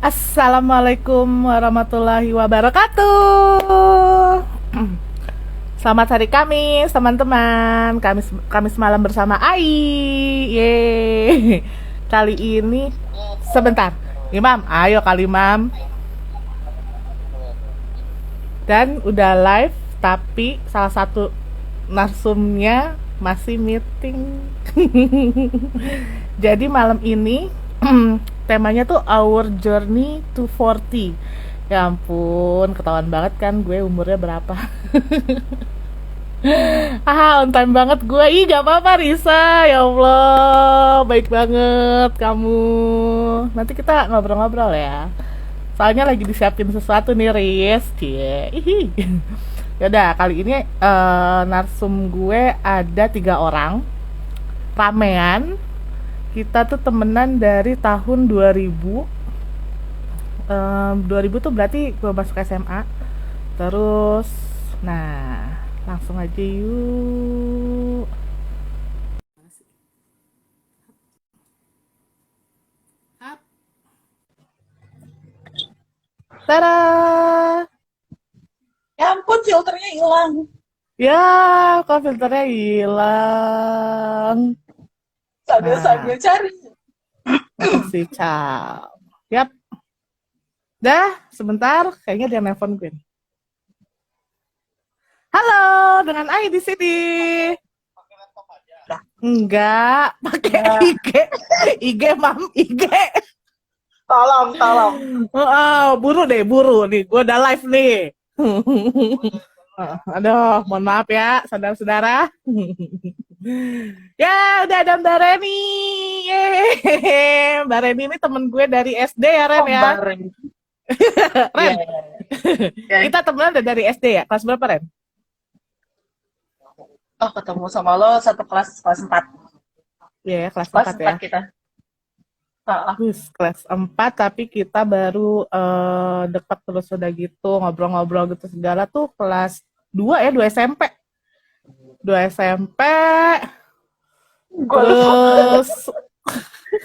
Assalamualaikum warahmatullahi wabarakatuh. Selamat hari Kamis, teman-teman. Kamis malam bersama Ai. Yeay. Kali ini sebentar. Imam, ayo kali Imam. Dan udah live tapi salah satu narsumnya masih meeting. Jadi malam ini temanya tuh Our Journey to 40. Ya ampun, ketahuan banget kan gue umurnya berapa. On time banget gue. Ih, gak apa-apa Risa. Ya Allah, baik banget kamu. Nanti kita ngobrol-ngobrol ya. Soalnya lagi disiapin sesuatu nih, Riz. Cie. Yaudah, kali ini narsum gue ada 3 orang. Ramean. Kita tuh temenan dari tahun 2000. 2000 tuh berarti gue masuk SMA. Terus, nah, langsung aja yuk. Tada! Ya ampun, filternya hilang. Ya, kok filternya hilang. Sambil cari. Makasih, Cal. Yap. Dah, sebentar. Kayaknya dia nelfon gue. Halo, dengan Ai di sini. Enggak, pakai IG. IG, Mam, IG. Tolong. Buru nih. Gue udah live nih. Aduh, mohon maaf ya, saudara-saudara. Ya, udah ada Mbak Reni. Yeay. Mbak Reni ini temen gue dari SD ya, Ren ya. Ren. Ren. Kita temenan dari SD ya. Kelas berapa, Ren? Oh, ketemu sama lo satu kelas 4. Iya, kelas Kelas 4 ya. 4 kita. Kelas 4 tapi kita baru dekat terus udah gitu, ngobrol-ngobrol gitu segala tuh kelas 2 ya, 2 SMP. 2 SMP. Terus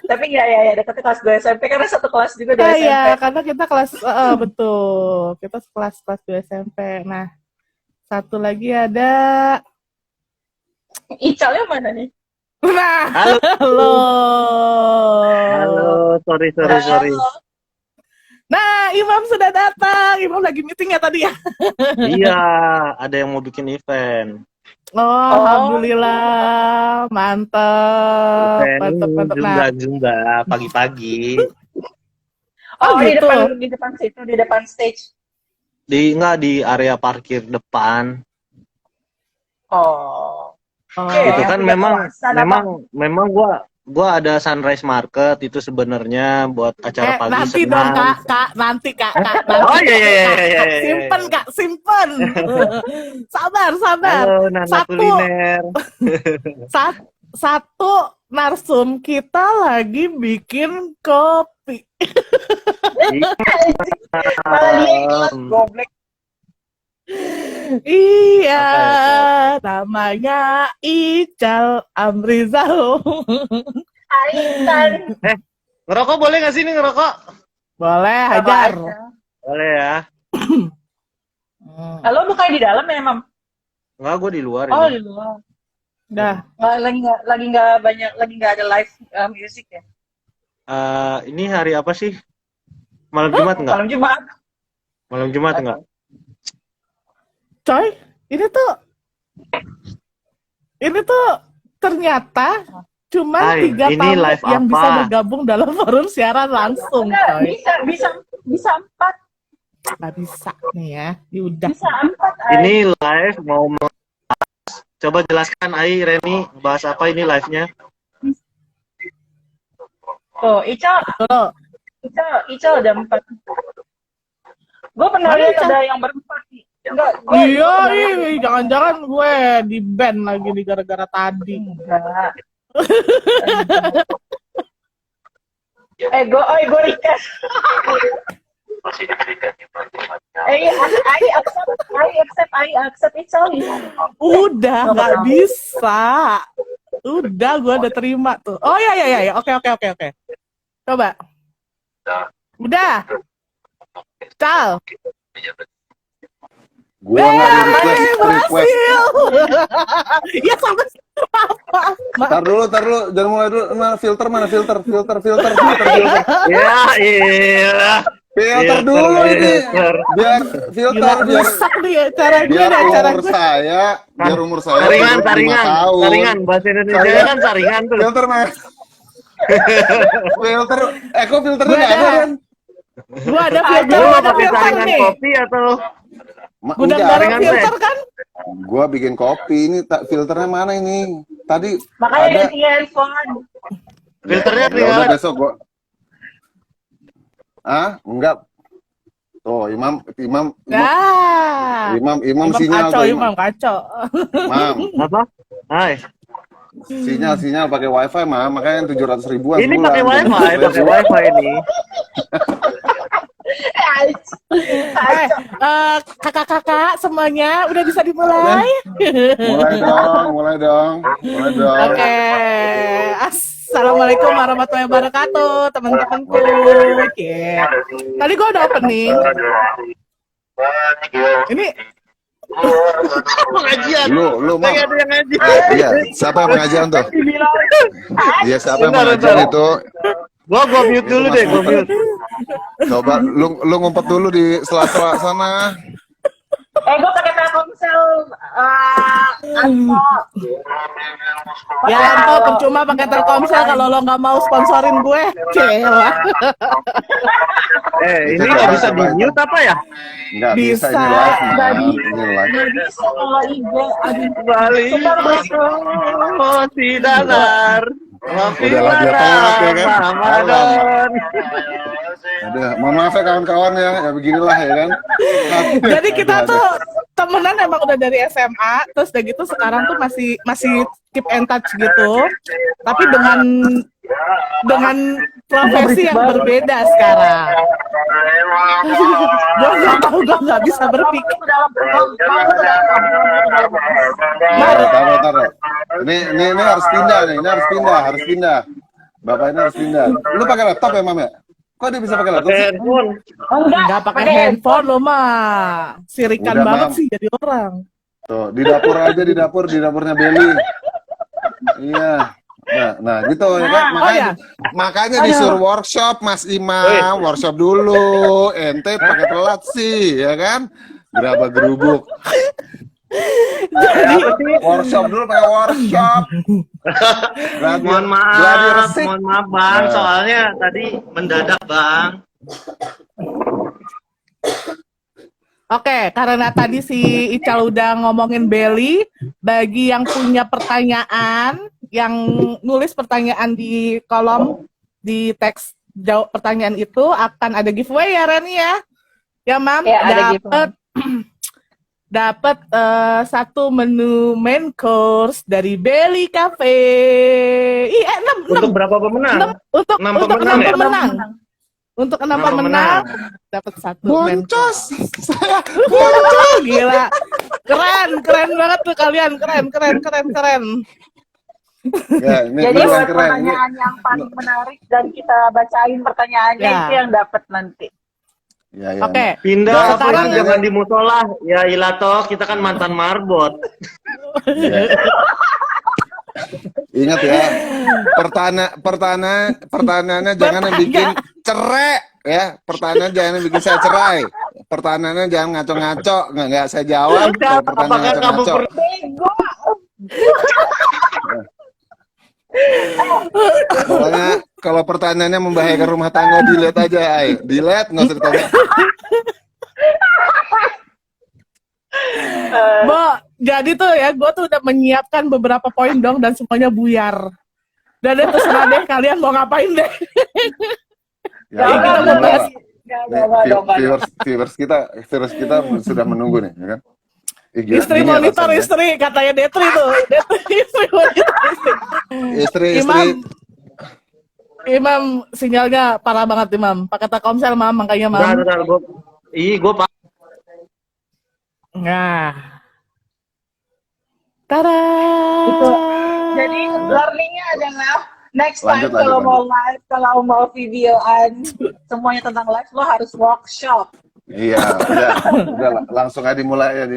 Tapi ya deketnya kelas 2 SMP karena satu kelas juga 2 SMP. ya, karena kita kelas betul. Kita kelas 2 SMP. Nah, satu lagi ada Icalnya mana nih? Nah, Halo. halo. Sorry. Halo. Nah, Imam sudah datang. Imam lagi meeting ya tadi ya? Iya, ada yang mau bikin event. Alhamdulillah. Mantap. Event Nah, Zumba pagi-pagi. oh gitu. Di depan situ, di depan stage. Nggak di area parkir depan. Oh. Itu kan udah memang gua ada sunrise market itu sebenarnya buat acara pagi nanti senam. dong kak, nanti kak. Oh iya. Simpen kak, simpen. Sabar. Halo, Nana Kuliner. Satu narsum kita lagi bikin kopi. Malah dia yang kelas goblek. Iya, namanya Ical Amrizal. Aitan. Ngerokok boleh nggak sih nih ngerokok? Boleh, hajar. Boleh ya. Halo, bukan di dalam ya, Mam? Enggak, gua di luar Oh, ini. di luar. Dah. Lagi nggak ada live music ya? Ini hari apa sih? Malam Jumat nggak? Malam Jumat. Malam Jumat nggak? Coy, ini tuh ternyata cuma 3 ini tamu live yang apa? bisa bergabung dalam forum siaran langsung, Enggak, coy. bisa 4. Nggak bisa nih ya, yaudah. Bisa 4. Ini live mau coba jelaskan Ai, Reni, bahas apa ini live-nya? Tuh, Ical ada 4. Gue pernah Mana lihat Ical? ada yang berempat nih. Enggak, Iya, jangan-jangan gue di ban lagi nih gara-gara tadi. Enggak. Gue request. I accept Ical. Udah, nggak bisa. Udah, gue udah terima tuh. Oh ya. Oke. Coba. Udah. Cal. Gua nggak di request. Berhasil. Ya sama apa? Tar dulu, jangan mulai dulu. Mana filter, filter. Ya, iya. Filter dulu ini, biar filter, Gila, biar rusak nih ya cara gue biar deh, cara umur gue. saya, biar umur saya Taringan, 25 taringan, tahun. taringan. Bahasa Indonesia Saya- kan taringan tuh. Filter mas, filter, kok filternya Gue nggak ada ada. kan? Gue ada filter, Lu gue ada pakai filter taringan nih. kopi atau Gudang Enggak, garam taringan filter kan? gua bikin kopi ini, filternya mana ini? Tadi Makanya ada. ganti handphone. filternya Ya tinggal udah besok gua. Enggak. Tuh, Imam, Ya. Imam sinyal kacau, tuh, Imam kacau. Mam, apa? Hai. sinyal pakai wifi mah, makanya 700 ribuan Ini sebulan. pakai wifi ini. Kakak-kakak semuanya udah bisa dimulai. Mulai dong. Oke. Assalamualaikum warahmatullahi wabarakatuh, teman-temanku. Oke. Tadi gua udah opening. Ini Pengajian. Lu Mam. Kayak ada yang ngaji. Iya, siapa yang pengajian tuh? Iya, siapa yang Bentar, pengajian bentar. itu? Gua mute dulu deh, gua mute. Coba lu ngumpet dulu di sela-sela sana. Gue pakai Telkomsel. Anto. ya Anto percuma pakai Telkomsel kalau lo nggak mau sponsorin gue. Cela. Ini nggak bisa di mute apa ya? Nggak bisa Bisa. ini live, Mam. Nggak Ini live. Nggak bisa kalau IG. Aduh. Bali sidalar. Udah lah, dia telat ya kan? Ramadan. Aduh, mohon maaf ya kawan-kawan ya beginilah ya kan. Jadi kita Aduh, tuh temenan emang udah dari SMA, terus udah gitu sekarang tuh masih keep in touch gitu. Tapi dengan profesi yang berbeda sekarang. Gue nggak tahu, gue nggak bisa berpikir. Taruh. Ini harus pindah nih, harus pindah. Bapak ini harus pindah. Lu pakai laptop ya, Mam ya? Kok dia bisa pakai laptop Pakai sih? handphone. Nggak pakai handphone lo mah, sirikan Udah, banget Mam. sih jadi orang. Tuh, di dapur aja, di dapurnya Beli. Iya. Nah gitu ya kan. Makanya disuruh workshop Mas Imam, workshop dulu. Ente pakai telat sih, ya kan? Gerabak gerubuk. Jadi Workshop dulu pakai workshop. Mohon maaf Bang, soalnya tadi mendadak Bang. Oke, karena tadi si Ical udah ngomongin Belly, bagi yang punya pertanyaan, yang nulis pertanyaan di kolom di teks jawab pertanyaan itu akan ada giveaway ya Reni ya. Ya Mam, Ya, ada giveaway. dapat satu menu main course dari Belly Cafe. Untuk berapa pemenang? Untuk Enam untuk pemenang 6 ya? pemenang. Untuk 6 Enam pemenang pemenang. dapat satu main Boncos. gila. Keren banget tuh kalian. Keren. Ya, ini Jadi yang buat keren. pertanyaan yang paling menarik dan kita bacain pertanyaannya Ya. itu yang dapat nanti. Ya. Oke. Pindah Nah, sekarang jangan di musola. Ya Ilato, kita kan mantan marbot. Ya. Ingat ya, pertanyaannya jangan yang bikin cerai ya. Pertanyaan jangan yang bikin saya cerai. Pertanyaannya jangan ngaco-ngaco, nggak saya jawab. Kalau pertanyaan Apakah kamu ngaco-ngaco. Bego. Pokoknya kalau pertanyaannya membahayakan rumah tangga, delete aja, ay. Delete, nggak usah ditanya. Bo, jadi tuh ya, gue tuh udah menyiapkan beberapa poin dong dan semuanya buyar. Dan itu terserah deh kalian mau ngapain deh. Ya, Kita udah, mau bahas. viewers kita sudah menunggu nih, ya kan? Istri Gini monitor alasannya. istri, katanya Detri tuh. Istri monitor istri. Imam sinyalnya parah banget Imam. Pakai Telkomsel Mam, makanya Mam. Bentar, gue Nah. Tada. Itu. Jadi learningnya adalah Next Lanjut, time kalau lanjut. mau live, kalau mau videoan semuanya tentang live, lo harus workshop. Iya, udah langsung aja dimulai.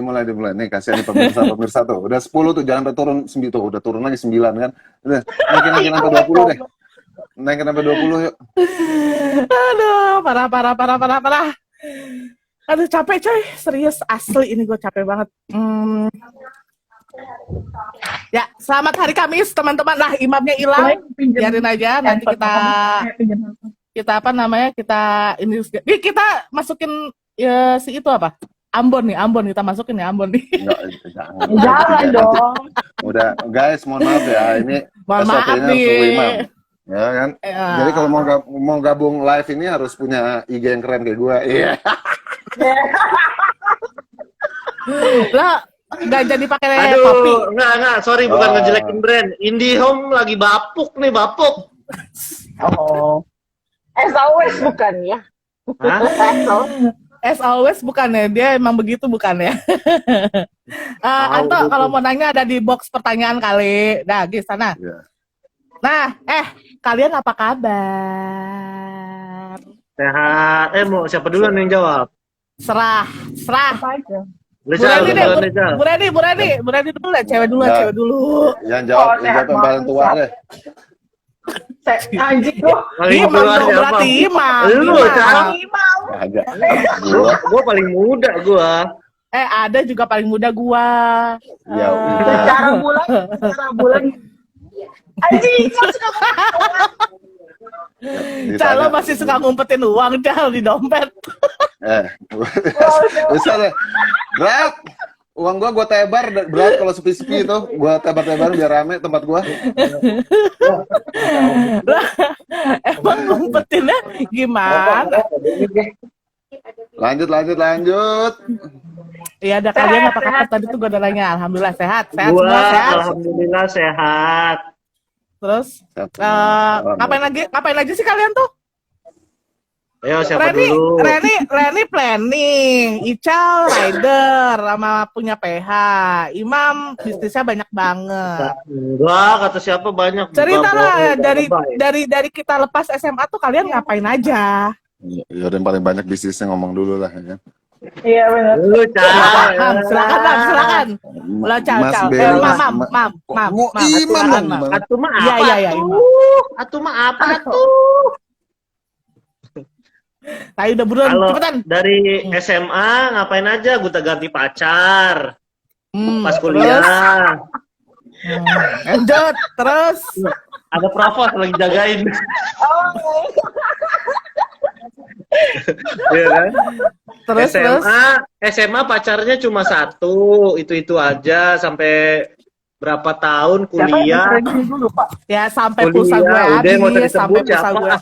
Nih kasihan nih pemirsa tuh. Udah 10 tuh, jangan turun 9 tuh. Udah turun lagi 9 kan. Udah, naikin sampai 20 deh. Naikin sampai 20 yuk. Aduh, parah. Aduh, capek coy. Serius, asli ini gue capek banget. Ya, selamat hari Kamis, teman-teman. Nah, imamnya hilang. Biarin aja, nanti kita apa namanya? Kita masukin ya, si itu apa? Ambon kita masukin ya Ambon nih. Jangan dong. Udah, guys, mohon maaf ya. Ini Mohon maaf SOP-nya nih. harus imam. Ya kan? Ya. Jadi kalau mau gabung live ini harus punya IG yang keren kayak gue. Iya. Lah, nggak jadi pakai Aduh, kopi. enggak, sorry bukan Oh. ngejelekin brand. IndiHome lagi bapuk nih, bapuk. Oh. As always bukan ya? Hah? As always bukan ya, dia emang begitu bukan ya. Anto, Tahu, kalau betul. mau nanya ada di box pertanyaan kali. Nah, di sana. Iya. Nah, kalian apa kabar? Sehat. Mau siapa duluan yang jawab? Serah. Apa aja? Lu Bu Reni deh, duluan aja. Bu Reni dulu lah, cewek dulu. Yang jawab, Oh, sehat yang paling tua banget. deh. Anjing lo. Paling Imam tua dong siapa? berarti Imam. Lu, Imam. Cak. Imam. Ada. Gua. Gua paling muda gua. Ada juga paling muda gua. Ya udah. Secara bulan. Anjing, lo suka Calo masih suka ngumpetin uang Cal di dompet. Bisa deh. Berat. Uang gua tebar, berat kalau sepi-sepi itu. Gua tebar-tebar biar rame tempat gua. Lah, emang ngumpetinnya gimana? Lanjut. Iya, ada kalian apa kabar tadi tuh gue udah nanya. Alhamdulillah sehat Gua semua sehat. alhamdulillah sehat. Terus ngapain aja sih kalian tuh? Ayo siapa dulu? Reni planning, Ical rider sama punya PH, Imam bisnisnya banyak banget. Enggak, kata siapa banyak. Cerita Bukan lah bohong, dari kita lepas SMA tuh kalian ngapain aja? Ya yang paling banyak bisnisnya ngomong dulu lah ya. Iya benar. Lu Cal. Silakan. Lo Cal. Mas Mam. Beli, Mam. Imam silakan, dong, Mam. Imam. Atuh mah Iya, apa iya, tuh? Imam. Atuh mah apa tuh? Ayo udah buruan, Kalau cepetan. dari SMA ngapain aja? Gue ganti pacar. Pas Terus? kuliah. Lanjut, terus. Ada provos lagi jagain. Iya kan? Terus. SMA pacarnya cuma satu, itu aja sampai berapa tahun kuliah. Ya sampai pulsa gue udah mau habis, sampai disebut pulsa siapa? gue.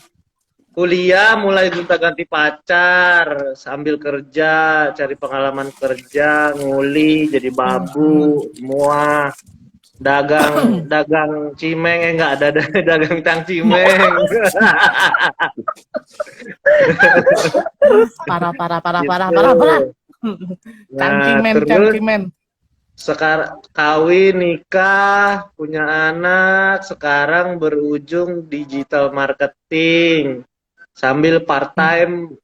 Kuliah mulai gonta-ganti pacar, sambil kerja, cari pengalaman kerja, nguli, jadi babu, semua. Dagang cimeng, enggak ada dagang tang cimeng. Parah. Nah, Cangcimen. Sekarang kawin, nikah, punya anak, sekarang berujung digital marketing. Sambil part time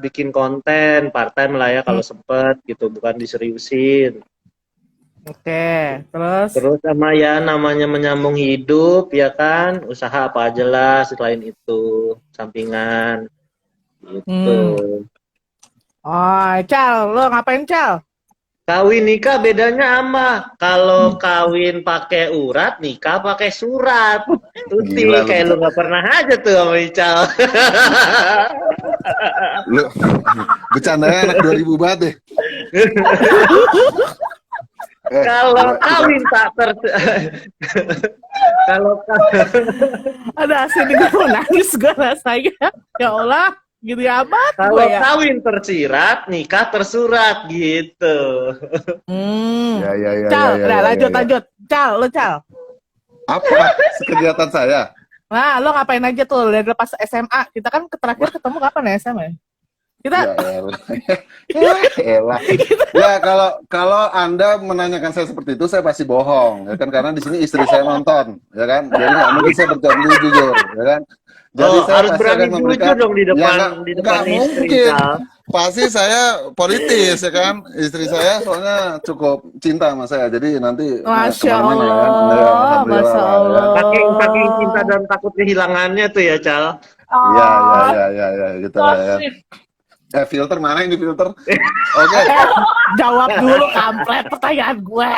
bikin konten, part time lah ya kalau sempet gitu, bukan diseriusin. Oke, terus. Terus sama ya namanya menyambung hidup ya kan, usaha apa aja lah selain itu, sampingan gitu. Oh, Cal, lo ngapain Cal? Kawin nikah bedanya ama. Kalau kawin pakai urat, nikah pakai surat. Tuti Gila, kayak lu nggak pernah aja tuh sama Ical. Lu bercandanya anak 2000 banget deh. Kalau kawin tak kalau Ada sini gue mau nangis gue rasanya. Ya Allah, gitu ya amat kalau gue ya. kawin tersirat, nikah tersurat gitu. Ya. Cal, udah lanjut. Cal, lo Cal. Apa kegiatan saya? Nah, lo ngapain aja tuh dari lepas SMA? Kita kan terakhir ketemu kapan ya SMA? Kita Ya elah. Ya elah. Ya kalau Anda menanyakan saya seperti itu, saya pasti bohong, ya kan? Karena di sini istri saya nonton, ya kan? Jadi nggak mungkin saya bercanda jujur, ya kan? Jadi Oh, saya harus pasti berani akan memberikan, jujur dong di ya depan nggak istri, mungkin. Kal. Pasti saya politis, ya kan? Istri saya soalnya cukup cinta sama saya, jadi nanti Masya kemana-mana, ya kan? Ya, Allah, alhamdulillah Masya lah, ya kan? Saking cinta Allah. dan takut kehilangannya tuh ya, Cal. Iya, iya, Oh, iya, iya, iya, gitu so lah, ya kan? sweet. Filter mana ini filter? Oke, Jawab dulu kampret pertanyaan gue.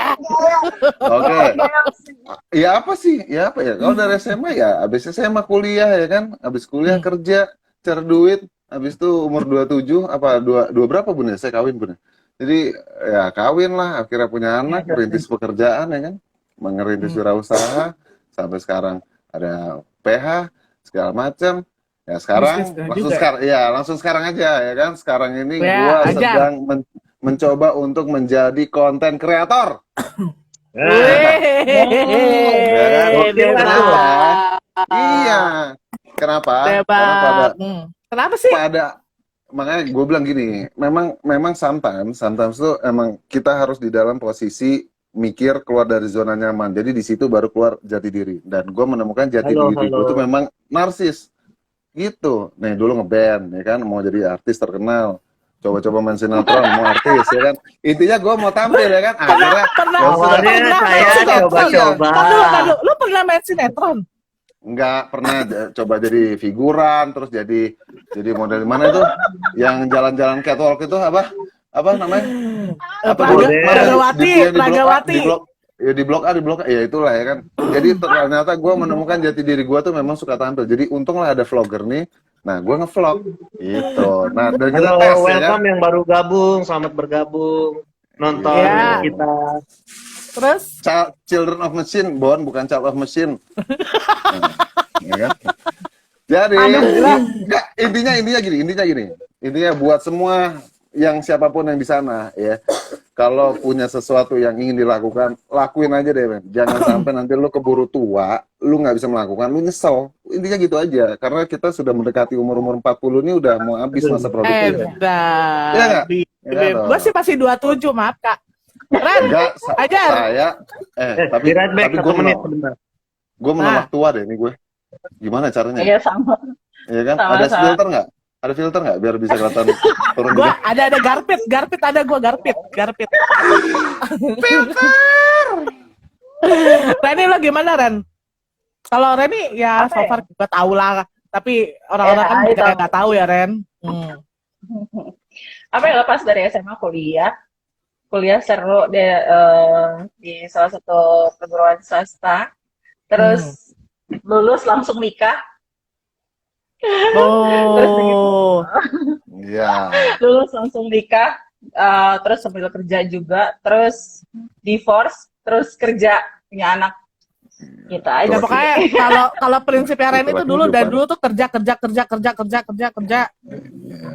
oke. GMC. Ya apa sih? Ya apa ya? Kalau dari SMA ya, habis SMA kuliah ya kan, habis kuliah kerja, cari duit, habis itu umur 27 apa dua berapa Bun ya? Saya kawin Bun ya. Jadi ya kawin lah, akhirnya punya anak, merintis pekerjaan ya kan, mengerintis wirausaha sampai sekarang ada PH segala macam. Ya sekarang Bisnis langsung juga. sekarang ya langsung sekarang aja ya kan. Sekarang ini Ya, gua ajar. sedang mencoba untuk menjadi konten kreator. Nah, Wih, Gokil kan tuh. debat. Iya. Kenapa? Karena Debat. Kenapa sih? makanya gue bilang gini, memang sometimes tuh emang kita harus di dalam posisi mikir keluar dari zona nyaman. Jadi di situ baru keluar jati diri. Dan gue menemukan jati Halo, diri gue halo. tuh memang narsis. Gitu. Nih dulu ngeband ya kan, mau jadi artis terkenal. Coba-coba main sinetron, mau artis ya kan. Intinya gue mau tampil ya kan. Akhirnya Pernah ya sudah. Awalnya saya main sinetron? coba-coba. Tadu, lu pernah main sinetron? Nggak pernah coba jadi figuran, terus jadi model mana itu yang jalan-jalan catwalk itu apa namanya? Apa dulu? Pragawati, Pragawati. Di blok A, ya itulah ya kan. Jadi ternyata gue menemukan jati diri gue tuh memang suka tampil. Jadi untunglah ada vlogger nih. Nah, gue ngevlog gitu. Nah, dan kita Halo, tes ya kan. welcome yang baru gabung, selamat bergabung nonton Iya. kita. Terus? Children of Machine, Bon, bukan Child of Machine. Nah, ya kan? Jadi intinya gini. Intinya buat semua yang siapapun yang di sana ya, kalau punya sesuatu yang ingin dilakukan, lakuin aja deh, men. Jangan sampai nanti lu keburu tua, lu nggak bisa melakukan, lu nyesel. Intinya gitu aja. Karena kita sudah mendekati umur 40 ini udah mau habis masa produktif. Iya nggak? Iya Gue sih masih 27, maaf Kak. Ren, Enggak, ajar. saya Be right back, tapi 1 menit sebentar. gue menolak tua deh ini gue. Gimana caranya? Iya sama. Iya kan? Sama, Ada sama. filter nggak? Ada filter nggak biar bisa kelihatan turun Gue dikit? ada garpit ada gue garpit. Reni lo gimana Ren? Kalau Reni ya Apa so ya? far gue tahu lah, tapi orang-orang kan itu. juga nggak tahu ya Ren. Apa ya, lepas dari SMA kuliah seru deh, di salah satu perguruan swasta. Terus lulus langsung nikah. Oh, Iya. Lulus langsung nikah, terus sambil kerja juga, terus divorce, terus kerja, punya anak. Gitu aja. ya pokoknya kalau prinsipnya Ren itu Itulah dulu dari kehidupan. dulu tuh kerja.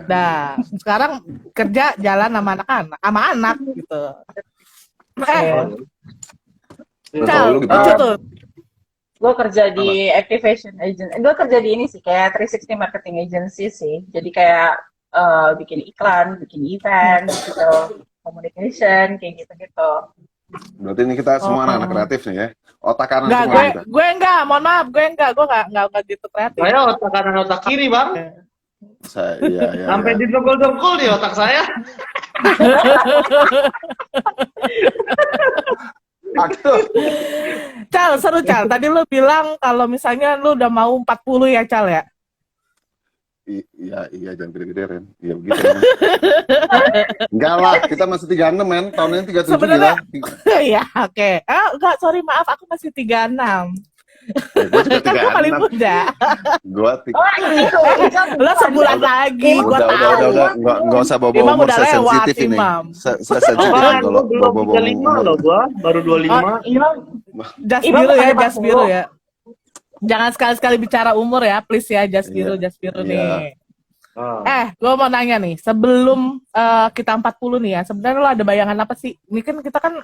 Nah, sekarang kerja jalan sama anak gitu. Terus Cal, kalau lu gimana? lucu tuh. Gue kerja di activation agent. Gue kerja di ini sih, kayak 360 marketing agency sih. Jadi kayak bikin iklan, bikin event, gitu, communication, kayak gitu-gitu. Berarti ini kita semua Oh. anak-anak kreatif nih ya. Otak kanan Enggak, semua kita. gue enggak, mohon maaf, gue enggak gitu kreatif. Saya otak kanan otak kiri, Bang. Iya. Sampai didengkul-dengkul di otak saya. Aduh. Cal, seru Cal. Tadi lu bilang kalau misalnya lu udah mau 40 ya Cal ya? Iya, jangan gede-gede, Ren. Iya begitu. Emang. Enggak lah, kita masih 36, men. Tahun ini 37 Sebenarnya- gila. Iya, oke. Enggak, sorry maaf, aku masih 36. Gue juga Kan gue paling 36. muda. Gue Oh, itu. Lo sebulan lagi, gue tahu. udah. Enggak usah bawa Imam umur, udah saya lewat, sensitif ini. Imam. Saya sensitif Apaan? kalau Gua belum bawa 35 umur. loh gua, baru 25. Imam, Jas Imam biru ya, bukannya jas 40. biru ya. Jangan sekali-sekali bicara umur ya, please ya, jas biru Iya. nih. Iya. Gue mau nanya nih, sebelum kita 40 nih ya, sebenarnya lo ada bayangan apa sih? Ini kan kita kan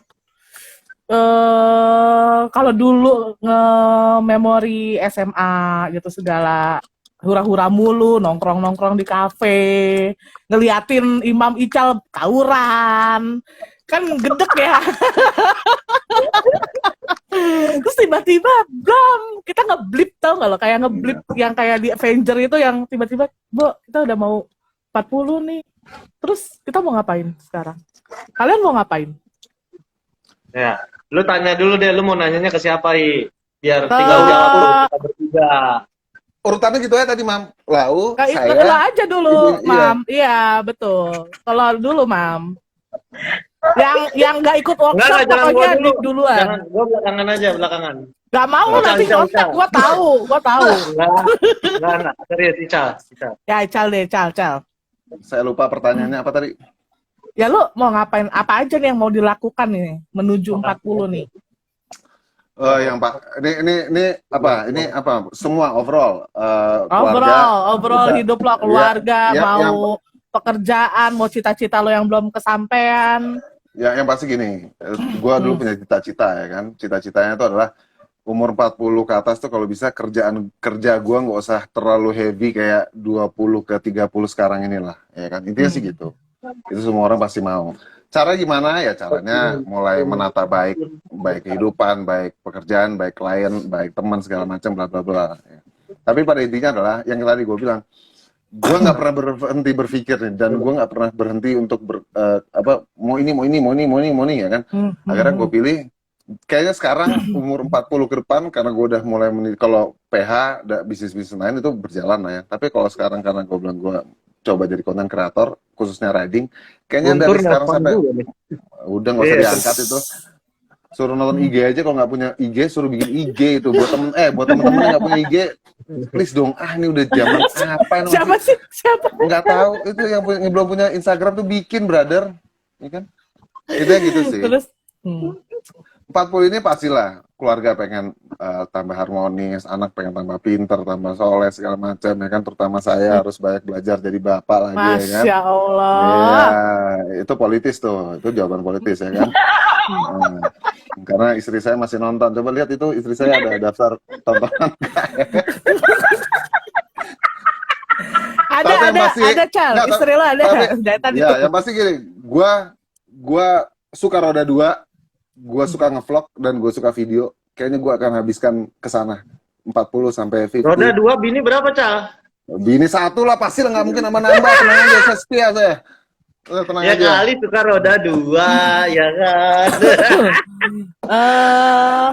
kalau dulu nge-memori SMA gitu segala, hura-hura mulu, nongkrong-nongkrong di kafe, ngeliatin Imam Ical tawuran, kan gedek ya. Terus tiba-tiba, blam, kita ngeblip tau nggak lo, kayak ngeblip yang kayak di Avenger itu yang tiba-tiba, Bo, kita udah mau 40 nih. Terus kita mau ngapain sekarang? Kalian mau ngapain? Ya, lu tanya dulu deh, lu mau nanyanya ke siapa, biar tinggal jawab lu kita bertiga. Urutannya gitu ya tadi, Mam. Lau, Kayak saya. aja dulu, Iya. Mam. Iya, betul. Kalau dulu, Mam. Yang nggak ikut workshop Enggak, jangan gua pokoknya dulu. duluan. Jangan, gua belakangan aja, belakangan. Gak mau Ical, nanti Ical, nyontek, Ical. gua tahu. Enggak, serius, Ical. Ya, Cal deh, Cal. Saya lupa pertanyaannya apa tadi. Ya lu mau ngapain? Apa aja nih yang mau dilakukan nih menuju 40 nih? Yang Pak, ini apa? Ini apa? Semua overall. Keluarga. Overall Bisa. hidup lo, keluarga, Ya, mau pekerjaan, mau cita-cita lo yang belum kesampaian. Ya, yang pasti gini, gua dulu punya cita-cita ya kan. Cita-citanya itu adalah umur 40 ke atas tuh kalau bisa kerja gua nggak usah terlalu heavy kayak 20 ke 30 sekarang inilah, ya kan. Intinya sih gitu. Itu semua orang pasti mau. Cara gimana ya? Caranya mulai menata baik kehidupan, baik pekerjaan, baik klien, baik teman segala macam bla bla bla. Ya. Tapi pada intinya adalah yang tadi gue bilang, gue nggak pernah berhenti berpikir nih, dan gue nggak pernah berhenti untuk mau ini ya kan. Akhirnya gue pilih, kayaknya sekarang umur 40 ke depan karena gue udah mulai kalau PH bisnis lain itu berjalan lah ya. Tapi kalau sekarang karena gue bilang gue coba jadi konten kreator khususnya riding, kayaknya Guntur dari sekarang sampai udah nggak usah Yes. diangkat itu. Suruh nonton IG aja, kalau nggak punya IG suruh bikin IG itu buat temen-temen yang nggak punya IG, please dong. Ini udah zaman apa namanya? Siapa sih? Siapa? Nggak tahu itu yang belum punya Instagram tuh bikin, brother, ya kan? Itu yang gitu sih. Terus 40 ini pastilah keluarga pengen tambah harmonis, anak pengen tambah pinter, tambah soleh segala macam ya kan. Terutama saya harus banyak belajar jadi bapak lagi ya kan. Masya Allah. Iya, itu politis tuh, itu jawaban politis ya kan. Karena istri saya masih nonton, coba lihat itu istri saya ada daftar tontonan. Tapi yang pasti- ada Cal, nggak, istri lo ada dari tadi Ya, tuh. yang pasti gini, gua suka roda 2, gua suka ngevlog dan gua suka video. Kayaknya gua akan habiskan ke sana 40 sampai 50. Roda 2, bini berapa, Cal? Bini 1 lah pasti lah, nggak mungkin nambah-nambah. Tenang aja, saya setia saya. Tenang Ya aja. kali suka roda 2, ya kan?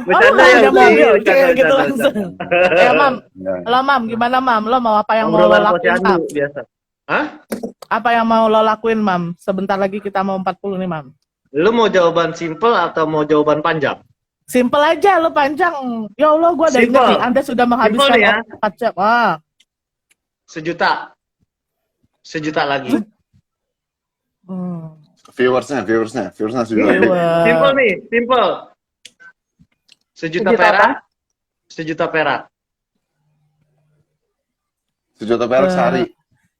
Bercanda ya, ada Bi. mobil, Bercanda, kayak gitu bercanda, langsung. bercanda. Ya, Mam. Ya. Lo, Mam, gimana, Mam? Lo mau apa yang mau lo Obrolan lakuin, posyandu Mam? biasa. Hah? Apa yang mau lo lakuin, Mam? Sebentar lagi kita mau 40 nih, Mam. Lu mau jawaban simple atau mau jawaban panjang? Simpel aja, lo panjang. Ya Allah, gue udah ingat Simple. nih. Anda sudah menghabiskan Simple ya. waktu 4 jam. Ah. 1 juta lagi. Viewersnya sudah. Viewer. Simple nih, simple. 1 juta Sejuta perak. apa? 1 juta perak. 1 juta perak sehari.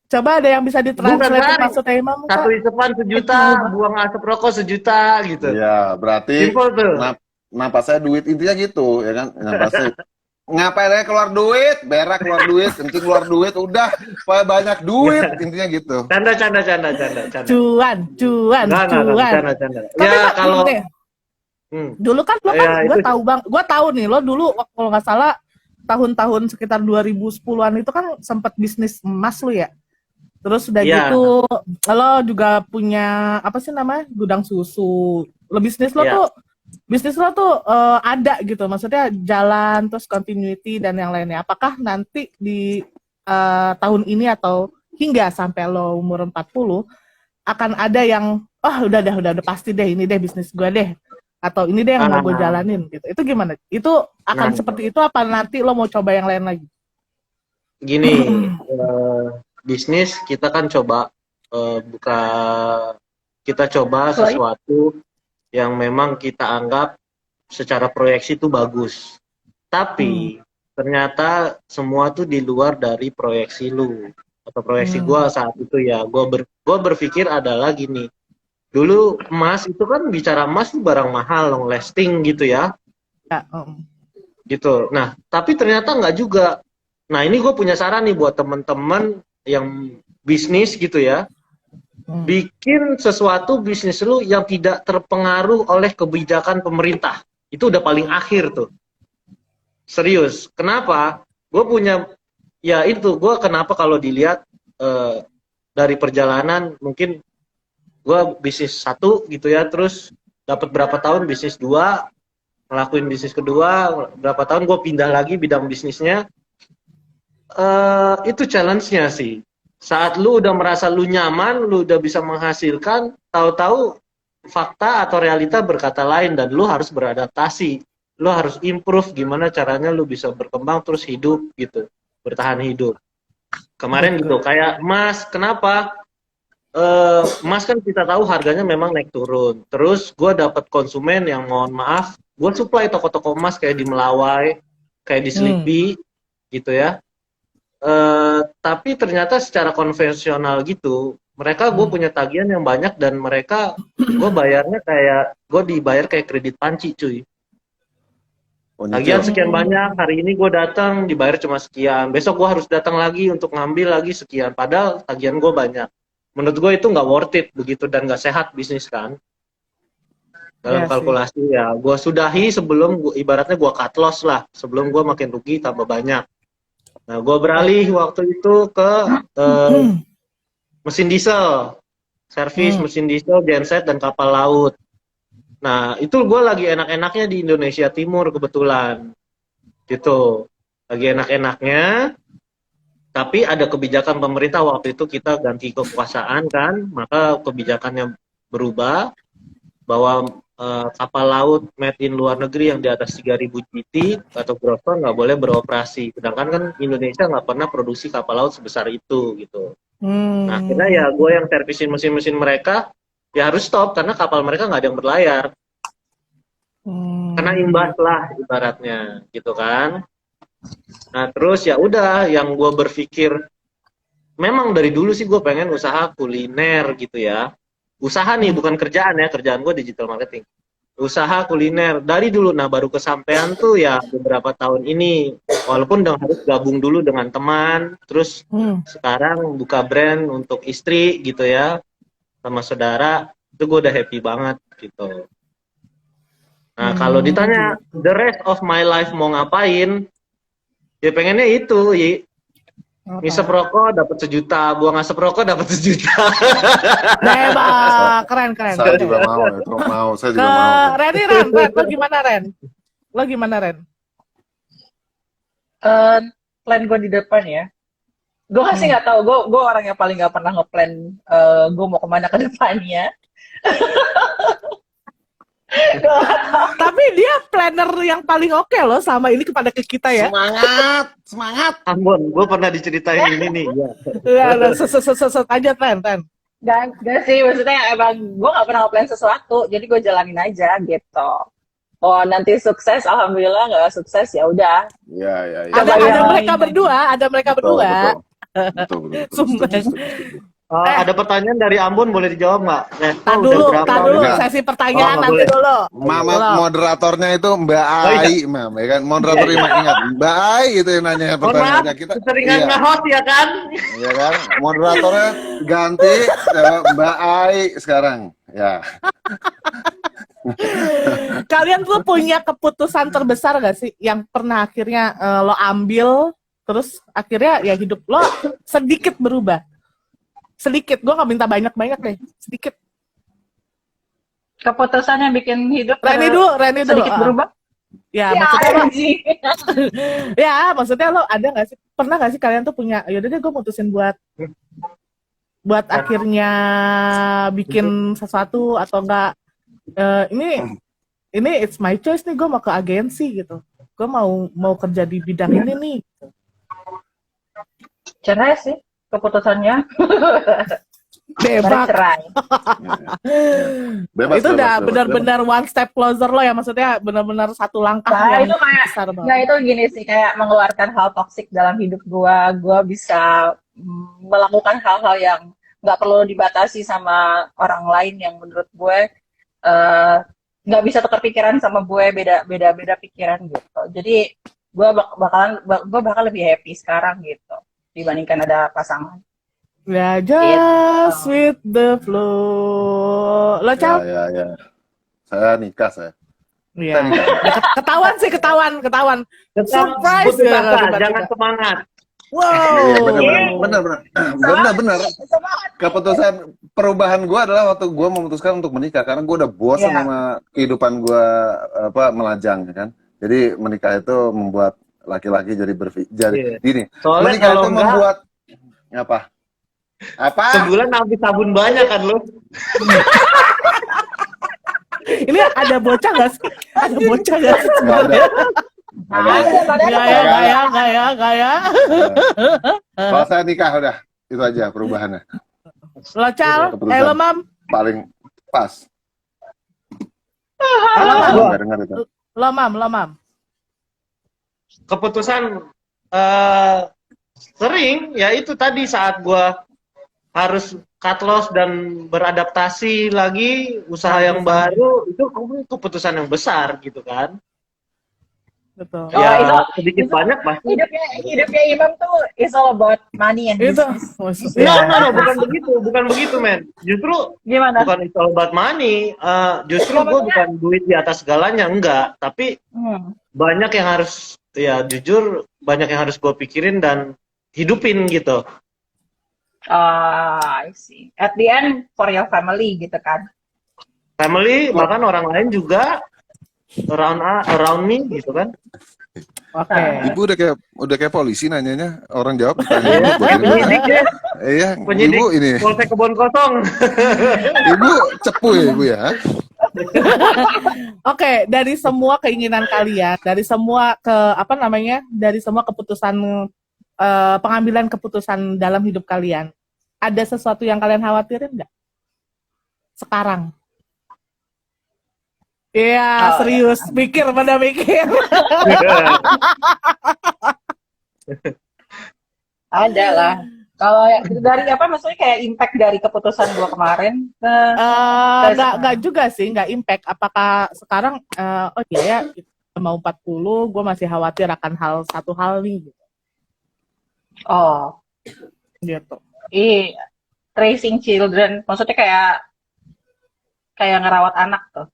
Coba ada yang bisa ditranslate Bukan, maksudnya Imam? Kak? Satu isepan 1 juta, buang asap rokok 1 juta gitu. Ya, berarti Simple tuh. Napa saya duit, intinya gitu ya kan. Napasnya ngapain aja keluar duit, berak keluar duit, kencing keluar duit, udah supaya banyak duit, intinya gitu. Canda. Cuan. Enggak, canda. Tapi Ya Pak, kalau nih, dulu kan lo Ya, kan gue itu- tahu bang, gue tahu nih lo dulu kalau nggak salah tahun-tahun sekitar 2010-an itu kan sempat bisnis emas lo ya. Terus udah Iya. gitu lo juga punya apa sih namanya gudang susu. Lo bisnis lo Iya. tuh ada gitu, maksudnya jalan terus continuity dan yang lainnya. Apakah nanti di tahun ini atau hingga sampai lo umur 40 akan ada yang udah pasti deh ini deh bisnis gue deh, atau ini deh yang mau gue jalanin gitu. Itu gimana? Itu akan seperti itu apa nanti lo mau coba yang lain lagi? gini, bisnis kita kan coba kita coba sesuatu yang memang kita anggap secara proyeksi itu bagus. Tapi ternyata semua tuh di luar dari proyeksi lu atau proyeksi gua saat itu ya. Gua berpikir adalah gini. Dulu emas itu kan bicara emas itu barang mahal, long lasting gitu ya. Ya, Gitu. Nah, tapi ternyata nggak juga. Nah, ini gue punya saran nih buat temen-temen yang bisnis gitu ya. Bikin sesuatu bisnis lu yang tidak terpengaruh oleh kebijakan pemerintah. Itu udah paling akhir tuh. Serius. Kenapa? Gue punya, ya itu, gue kenapa kalau dilihat dari perjalanan, mungkin gue bisnis satu gitu ya, terus dapat berapa tahun bisnis dua, ngelakuin bisnis kedua, berapa tahun gue pindah lagi bidang bisnisnya. Itu challenge-nya sih. Saat lu udah merasa lu nyaman, lu udah bisa menghasilkan, tahu-tahu fakta atau realita berkata lain dan lu harus beradaptasi. Lu harus improve gimana caranya lu bisa berkembang terus hidup gitu, bertahan hidup. Kemarin gitu, kayak emas, kenapa? Emas kan kita tahu harganya memang naik turun. Terus gue dapat konsumen yang mohon maaf, gue supply toko-toko emas kayak di Melawai, kayak di Sleepy, gitu ya. Tapi ternyata secara konvensional gitu, mereka gue punya tagihan yang banyak dan mereka gue bayarnya kayak gue dibayar kayak kredit panci cuy. Tagihan sekian banyak, hari ini gue datang dibayar cuma sekian, besok gue harus datang lagi untuk ngambil lagi sekian, padahal tagihan gue banyak. Menurut gue itu nggak worth it begitu dan nggak sehat bisnis kan. Dalam kalkulasi ya, gue sudahi sebelum ibaratnya gue cut loss lah, sebelum gue makin rugi tambah banyak. Nah, gue beralih waktu itu ke mesin diesel, servis mesin diesel, genset, dan kapal laut. Nah, itu gue lagi enak-enaknya di Indonesia Timur kebetulan. Gitu. Lagi enak-enaknya, tapi ada kebijakan pemerintah waktu itu kita ganti kekuasaan kan, maka kebijakannya berubah, bahwa kapal laut made in luar negeri yang di atas 3.000 GT atau gross ton nggak boleh beroperasi. Sedangkan kan Indonesia nggak pernah produksi kapal laut sebesar itu gitu. Nah, akhirnya ya gue yang servisin mesin-mesin mereka ya harus stop karena kapal mereka nggak ada yang berlayar. Karena imbas lah ibaratnya gitu kan. Nah, terus ya udah yang gue berpikir memang dari dulu sih gue pengen usaha kuliner gitu ya. Usaha nih, bukan kerjaan ya, kerjaan gue digital marketing. Usaha kuliner, dari dulu, nah baru kesampaian tuh ya beberapa tahun ini. Walaupun harus gabung dulu dengan teman, terus sekarang buka brand untuk istri gitu ya, sama saudara, itu gue udah happy banget gitu. Nah kalau ditanya, the rest of my life mau ngapain, ya pengennya itu, ngisep rokok dapat 1 juta, buang asap rokok dapat 1 juta. Hebat, keren. Saya juga mau, itu mau, saya juga mau. Ren, lo gimana Ren? Plan gue di depan ya. Gue masih nggak tahu. Gue orang yang paling nggak pernah ngeplan gue mau kemana ke depannya. Tapi dia planner yang paling oke loh sama ini kepada kita ya. Semangat. Ambon, gue pernah diceritain ini nih. Ya, seset aja Ren. Gak sih, maksudnya emang gue gak pernah plan sesuatu, jadi gue jalanin aja gitu. Oh nanti sukses, alhamdulillah. Nggak sukses ya udah. Iya. Ada mereka berdua. Betul. Sumber. Ada pertanyaan dari Ambon, boleh dijawab nggak? Tar dulu, sesi pertanyaan nanti dulu. Mama moderatornya itu Mbak Ai, Mam, ya kan? Moderator ingat Mbak Ai itu yang nanya pertanyaannya kita. Seringan nge-host ya kan? Iya kan? Moderatornya ganti Mbak Ai sekarang. Ya. Kalian tuh punya keputusan terbesar gak sih yang pernah akhirnya lo ambil, terus akhirnya ya hidup lo sedikit berubah? Sedikit, gue gak minta banyak-banyak deh, sedikit. Keputusannya bikin hidup Reni dulu. sedikit berubah. Ya, maksudnya lo, ya maksudnya lo ada gak sih, pernah gak sih kalian tuh punya, yaudah deh gue mutusin buat akhirnya bikin sesuatu atau enggak, ini it's my choice nih, gue mau ke agensi gitu, gue mau kerja di bidang ini nih. Cerai sih keputusannya. Bebas. Cerai. Itu udah benar-benar one step closer lo ya, maksudnya benar-benar satu langkah yang itu kayak, besar banget. nah itu gini sih, kayak mengeluarkan hal toksik dalam hidup gue bisa melakukan hal-hal yang nggak perlu dibatasi sama orang lain yang menurut gue nggak bisa tukar pikiran sama gue, beda pikiran gitu. Jadi gue bakal lebih happy sekarang gitu dibandingkan ada pasangan. Ya, just with the flow. Lo, Ya, Cal? ya. Saya nikah saya. Iya. Saya nikah. Ketahuan sih, ketahuan. Tetap Surprise putus ya, asa, tiba-tiba. jangan semangat. Wow. Iya, benar. Keputusan perubahan gue adalah waktu gue memutuskan untuk menikah karena gue udah bosan Iya. sama kehidupan gue melajang, ya kan. Jadi menikah itu membuat laki-laki jadi Iya. gini. Soalnya Menikah kalau itu enggak, membuat apa? sebulan habis sabun banyak kan lu. Ini ada bocah nggak sih? Ada bocah nggak sih? Nggak ada. Gak ya. Kalau saya nikah udah itu aja perubahannya. Lo, Cal? Keputusan. Lo, Mam? Paling pas. Gua Nggak dengar itu. Lo, Mam? keputusan sering ya itu tadi saat gua harus cut loss dan beradaptasi lagi usaha yang baru, itu keputusan yang besar gitu kan. Betul. Oh, Ya itu- sedikit itu- banyak pasti. hidupnya Imam tuh is all about money and Itu. business. No, bukan begitu men. Justru Gimana? bukan itu all about money. Justru gue bukan duit di atas segalanya, enggak. Tapi banyak yang harus, ya jujur, banyak yang harus gue pikirin dan hidupin gitu. I see. At the end for your family gitu kan. Family, bahkan orang lain juga around me gitu kan. Oke. Ibu udah kayak polisi nanyanya, orang jawab ditanya Penyidik ya, Iya, penyidik ibu ini. Polsek Kebon Kosong. Ibu cepu ya ibu ya. Oke, dari semua keinginan kalian, dari semua dari semua keputusan pengambilan keputusan dalam hidup kalian, ada sesuatu yang kalian khawatirin nggak? Sekarang? Iya, serius. Mikir. Ada lah. Kalau dari apa maksudnya kayak impact dari keputusan gua kemarin ke Nggak juga sih, nggak impact. Apakah sekarang, oh iya ya, mau 40, gue masih khawatir akan satu hal nih. Gitu. Raising children, maksudnya kayak ngerawat anak tuh.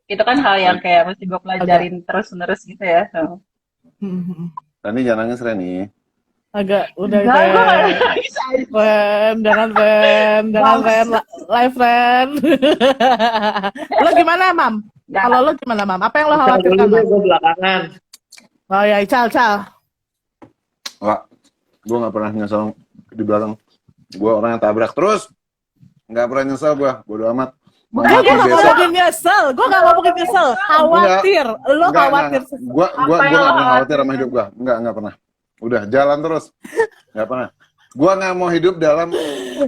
Itu kan hal yang kayak mesti gue pelajarin terus-menerus gitu ya. So. Rani jangan nangis Rani. Agak udah Enggak, gue nggak kayak nangis aja. jangan live friend. Lo gimana, Mam? Nggak. Kalau lo gimana, Mam? Apa yang lo Dulu khawatirkan, Mam? gue belakangan. Oh ya, Cal. Wah, gue nggak pernah nyesel di belakang. Gue orang yang tabrak terus. Nggak pernah nyesel gue. Bodo amat. Mau Gue mati gak besok. ngomongin nyesel. Khawatir. Lo khawatir. Gue nggak pernah khawatir sama hidup gue. Nggak pernah. Udah jalan terus. Nggak pernah. Gue nggak mau hidup dalam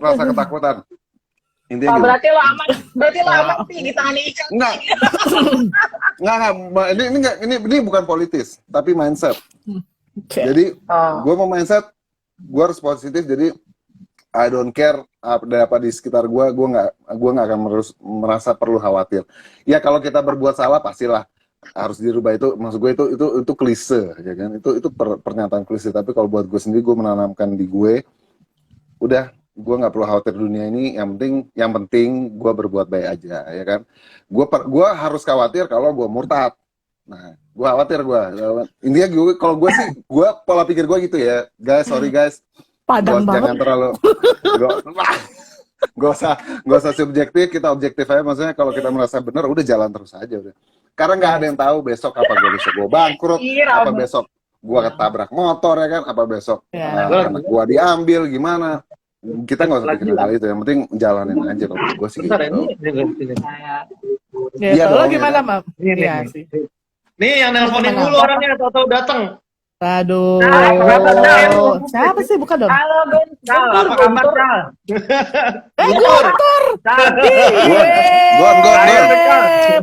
rasa ketakutan. Intinya gitu. Berarti lo aman sih di tangan Ica. Enggak. Ini bukan politis, tapi mindset. Jadi gue mau mindset, gue harus positif. Jadi I don't care apa di sekitar gue nggak akan merasa perlu khawatir. Ya kalau kita berbuat salah pastilah harus dirubah, itu maksud gue itu klise ya kan, itu pernyataan klise. Tapi kalau buat gue sendiri, gue menanamkan di gue, udah gue nggak perlu khawatir dunia ini, yang penting gue berbuat baik aja ya kan. Gue harus khawatir kalau gue murtad. Nah, gue khawatir intinya kalau gue sih, gue pola pikir gue gitu ya guys. Sorry guys, Padang banget. jangan terlalu gak usah subjektif, kita objektif aja. Maksudnya kalau kita merasa benar, udah jalan terus aja udah. Karena nggak ada yang tahu besok apa gue bangkrut, apa besok gue ketabrak motor ya kan, apa besok anak gue diambil gimana. Kita nggak usah pikirin hal itu, yang penting jalanin aja kalau gue sih Bentar, gitu. Iya, lo dong, gimana, ya Mam? Iya sih. Nih yang nelponin dulu orangnya, tahu-tahu datang. Aduh. Cal. Siapa sih? Bukan dong. Halo Cal, apa kabar Cal? Guntur. Gon.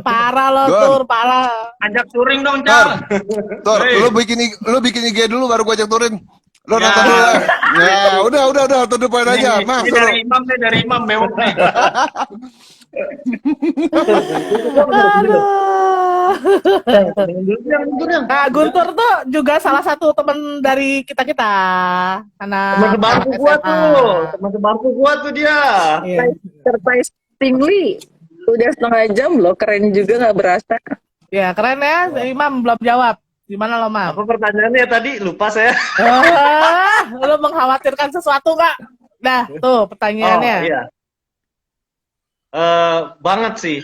Parah lo, Gon. Tur, parah. Ajak touring dong Cal. Tor, lu bikin IG dulu baru gue ajak touring. Lu nonton dulu. Ya, udah, tutup poin aja. Mas, Ini dari Imam bewok nih. Aduh. Jangan mundur, Yang. Nah, Guntur tuh juga salah satu teman dari kita-kita. Teman sebangku anak gua SMA. tuh, teman sebangku gua tuh dia. Iya. Surprisingly, udah setengah jam loh, keren juga nggak berasa. Ya, keren ya. Imam belum jawab. Gimana lo, Mam? Apa pertanyaannya tadi? Lupa saya. Lo mengkhawatirkan sesuatu nggak? Nah, tuh pertanyaannya. Oh iya. Banget sih.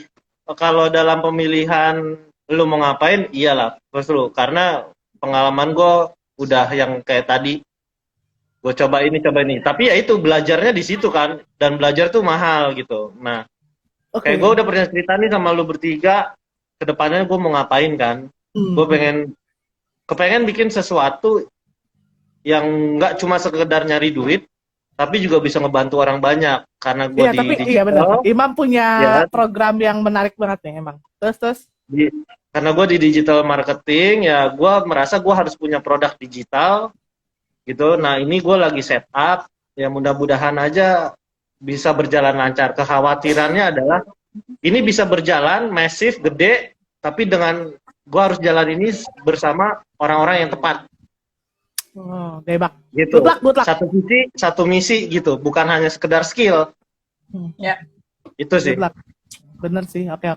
Kalau dalam pemilihan lu mau ngapain, iyalah, terus lu. Karena pengalaman gue udah yang kayak tadi, gue coba ini. Tapi ya itu belajarnya di situ kan, dan belajar tuh mahal gitu. Nah, Oke. kayak gue udah pernah cerita nih sama lu bertiga, kedepannya gue mau ngapain kan? Gue kepengen bikin sesuatu yang nggak cuma sekedar nyari duit, tapi juga bisa ngebantu orang banyak. Karena gue Iya, di tapi digital, iya benar. Imam punya Ya. program yang menarik banget nih emang. Terus. karena gue di digital marketing, ya gue merasa gue harus punya produk digital gitu. Nah ini gue lagi setup, ya mudah-mudahan aja bisa berjalan lancar. Kekhawatirannya adalah ini bisa berjalan masif, gede, tapi dengan gue harus jalan ini bersama orang-orang yang tepat Oh, debak. gitu. Good luck. Satu misi gitu, bukan hanya sekedar skill. Ya. Itu sih. Good luck. Bener sih. Oke.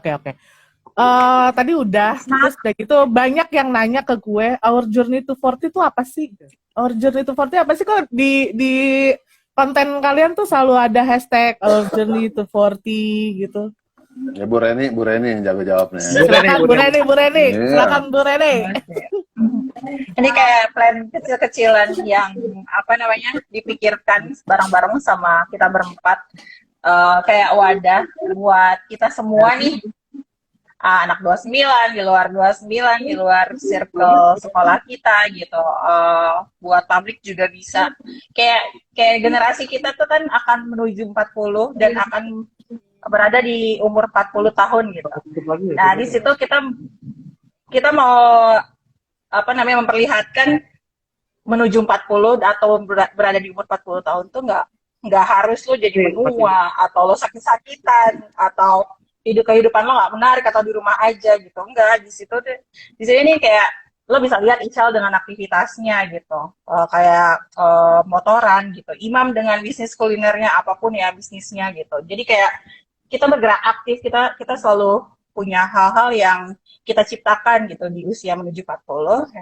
Tadi udah, terus udah gitu banyak yang nanya ke gue, Our Journey to 40 itu apa sih? Our Journey to 40 apa sih? Kok di konten kalian tuh selalu ada hashtag Our Journey to 40 gitu. Ya Bu Reni yang jago jawabnya. Silakan Bu Reni. Iya. Silakan Bu Reni. Ini kayak plan kecil-kecilan yang apa namanya dipikirkan bareng-bareng sama kita berempat. Kayak wadah buat kita semua nih, anak 29, di luar 29, di luar circle sekolah kita gitu. Buat publik juga bisa. Kayak generasi kita tuh kan akan menuju 40 dan akan berada di umur 40 tahun gitu. Nah, di situ kita mau apa namanya memperlihatkan menuju 40 atau berada di umur 40 tahun tuh nggak harus lo jadi menua atau lo sakit-sakitan atau kehidupan lo nggak menarik atau di rumah aja gitu. Enggak, di sini kayak lo bisa lihat Ical dengan aktivitasnya gitu, kayak motoran gitu, Imam dengan bisnis kulinernya, apapun ya bisnisnya gitu. Jadi kayak kita bergerak aktif, kita selalu punya hal-hal yang kita ciptakan gitu di usia menuju 40,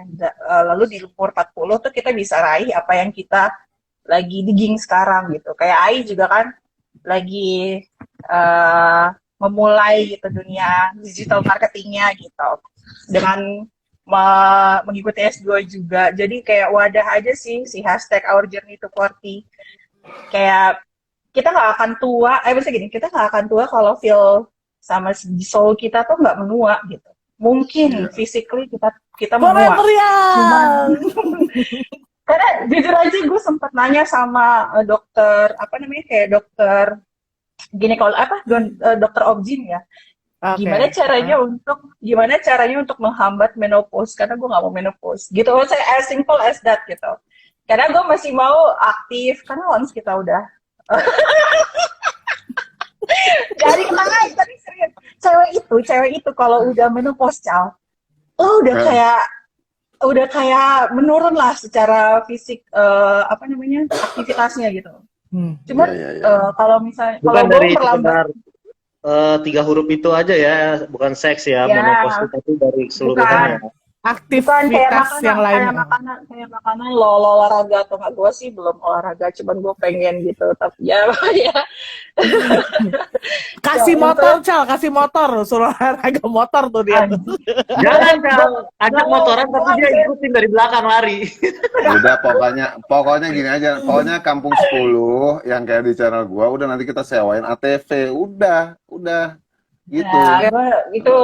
lalu di umur 40 tuh kita bisa raih apa yang kita lagi digging sekarang gitu. Kayak Ai juga kan lagi memulai gitu dunia digital marketingnya gitu dengan mengikuti S2 juga. Jadi kayak wadah aja sih si hashtag Our Journey to 40. Kayak kita nggak akan tua, maksudnya gini, kita nggak akan tua kalau feel sama soul kita tuh nggak menua gitu. Mungkin physically kita menua. Cuman, karena jujur aja gue sempat nanya sama dokter, apa namanya, kayak dokter dokter Obgyn ya. Okay. Gimana caranya untuk menghambat menopause, karena gue nggak mau menopause gitu. Saya as simple as that gitu. Karena gue masih mau aktif, karena once kita udah dari kemarin tadi serius, cewek itu kalau udah menopause, Cal, lo udah kayak menurun lah secara fisik, apa namanya, aktivitasnya gitu. Cuman kalau misalnya bukan kalau dari sekedar 3 huruf itu aja ya, bukan seks ya, menopause itu dari keseluruhannya. Aktivitas yang lain. Kayak makanan lo olahraga atau nggak, gue sih belum olahraga, cuman gue pengen gitu, tapi ya kasih motor, Cal, suruh olahraga motor tuh dia. Jangan, Cal, ajak motoran tapi dia ikutin dari belakang lari. Udah pokoknya gini aja, pokoknya Kampung 10 yang kayak di channel gua, udah nanti kita sewain ATV, udah gitu. Ya, itu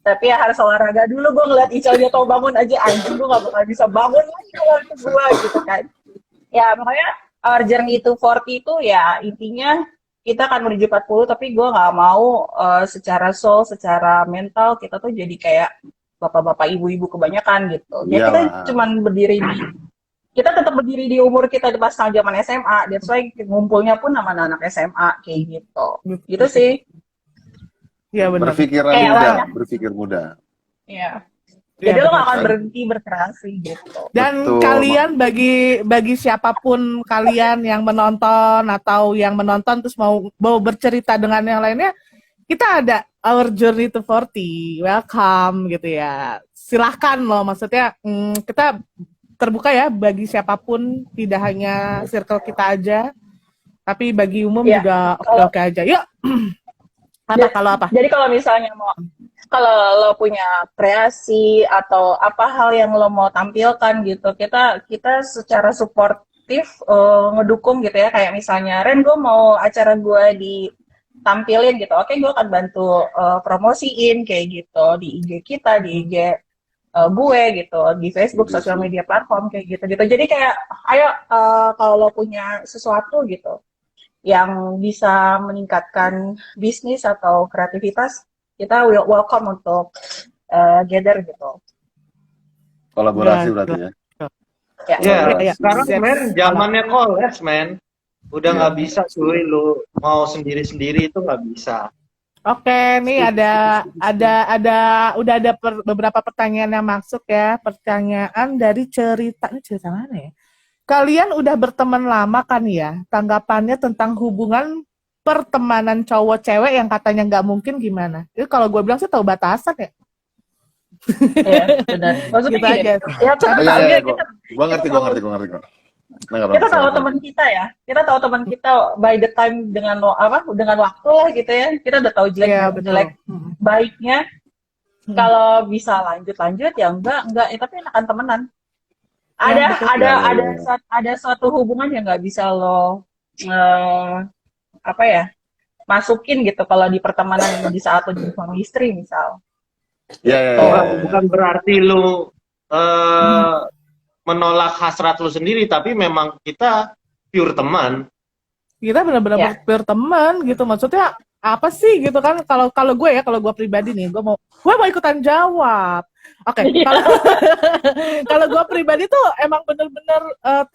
tapi ya harus olahraga dulu. Gue ngeliat Ical dia tau bangun aja, anjing gue gak bakal bisa bangun lagi kalau itu gue gitu kan. Ya makanya Our Journey to 40 itu ya intinya kita akan menuju 40, tapi gue gak mau secara soul, secara mental kita tuh jadi kayak bapak-bapak ibu-ibu kebanyakan gitu. Ya kita cuman kita tetap berdiri di umur kita pas zaman SMA. That's why ngumpulnya pun sama anak SMA kayak gitu. Gitu sih. Iya benar. Berpikiran Kayak muda, lah. berpikir muda. Iya. Iya, Jadi lo benar. gak akan berhenti berkreasi gitu. Dan Betul. kalian bagi siapapun kalian yang menonton atau yang menonton terus mau bercerita dengan yang lainnya, kita ada Our Journey to 40, welcome gitu ya. Silahkan loh, maksudnya kita terbuka ya bagi siapapun, tidak hanya circle kita aja, tapi bagi umum Iya. juga oke-oke aja. Yuk, kalau apa? Jadi kalau misalnya kalau lo punya kreasi atau apa hal yang lo mau tampilkan gitu, kita secara suportif ngedukung gitu ya. Kayak misalnya Ren, gue mau acara gue ditampilin gitu, oke gue akan bantu promosiin kayak gitu di IG kita, di IG gue gitu, di Facebook, sosial media platform kayak gitu. Jadi kayak ayo kalau lo punya sesuatu gitu yang bisa meningkatkan bisnis atau kreativitas, kita welcome untuk gather gitu. Kolaborasi Ya, berarti ya. Ya. Sekarang men, zamannya collabs men. Udah Iya. nggak bisa cuy, lu mau sendiri-sendiri itu nggak bisa. Oke, nih udah ada beberapa pertanyaan yang masuk ya. Pertanyaan dari cerita mana ya? Kalian udah berteman lama kan ya? Tanggapannya tentang hubungan pertemanan cowok cewek yang katanya nggak mungkin gimana? Jadi kalau gue bilang sih tahu batasan ya. Iya, benar. Maksudnya Gitu gini, aja. ya kita Iya, tahu iya, ya, gua ngerti kok. Nah, kita tahu teman kita ya. Kita tahu teman kita by the time dengan waktu lah gitu ya. Kita udah tahu jelek Iya, betul. jelek baiknya. Kalau bisa lanjut ya enggak ya, tapi enakan temenan. Ya, betul. Ada suatu hubungan yang nggak bisa lo masukin gitu kalau di pertemanan di saat lo jadi suami istri misal. Iya. Bukan berarti lu menolak hasrat lu sendiri, tapi memang kita pure teman. Kita benar-benar berteman gitu, maksudnya apa sih gitu kan? Kalau gue pribadi nih, gue mau ikutan jawab. Oke, kalau gue pribadi tuh emang bener-bener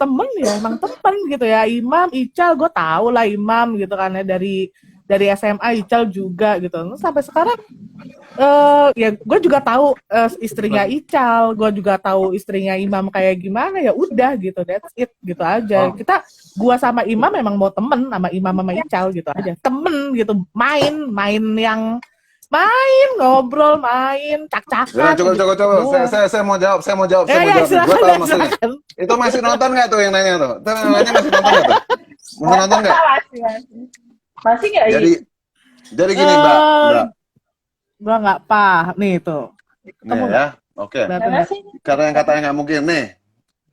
temen ya, emang temen gitu ya. Imam, Ical, gue tahu lah Imam gitu kan ya, dari SMA, Ical juga gitu. Terus sampai sekarang ya gue juga tahu istrinya Ical, gue juga tahu istrinya Imam kayak gimana, ya udah gitu, that's it gitu aja. Gua sama Imam memang mau temen sama Imam sama Ical gitu aja, temen gitu, main ngobrol, main cak-cakan. Coba. Saya mau jawab. Gue tahu maksudnya. Itu masih nonton nggak tuh yang nanya tuh? Tuh nanya masih nonton nggak tuh? Masih nonton nggak? Masih nggak? Jadi gini Mbak. Gua nggak paham nih tuh. Nih ya, oke. Karena yang katanya nggak mungkin nih.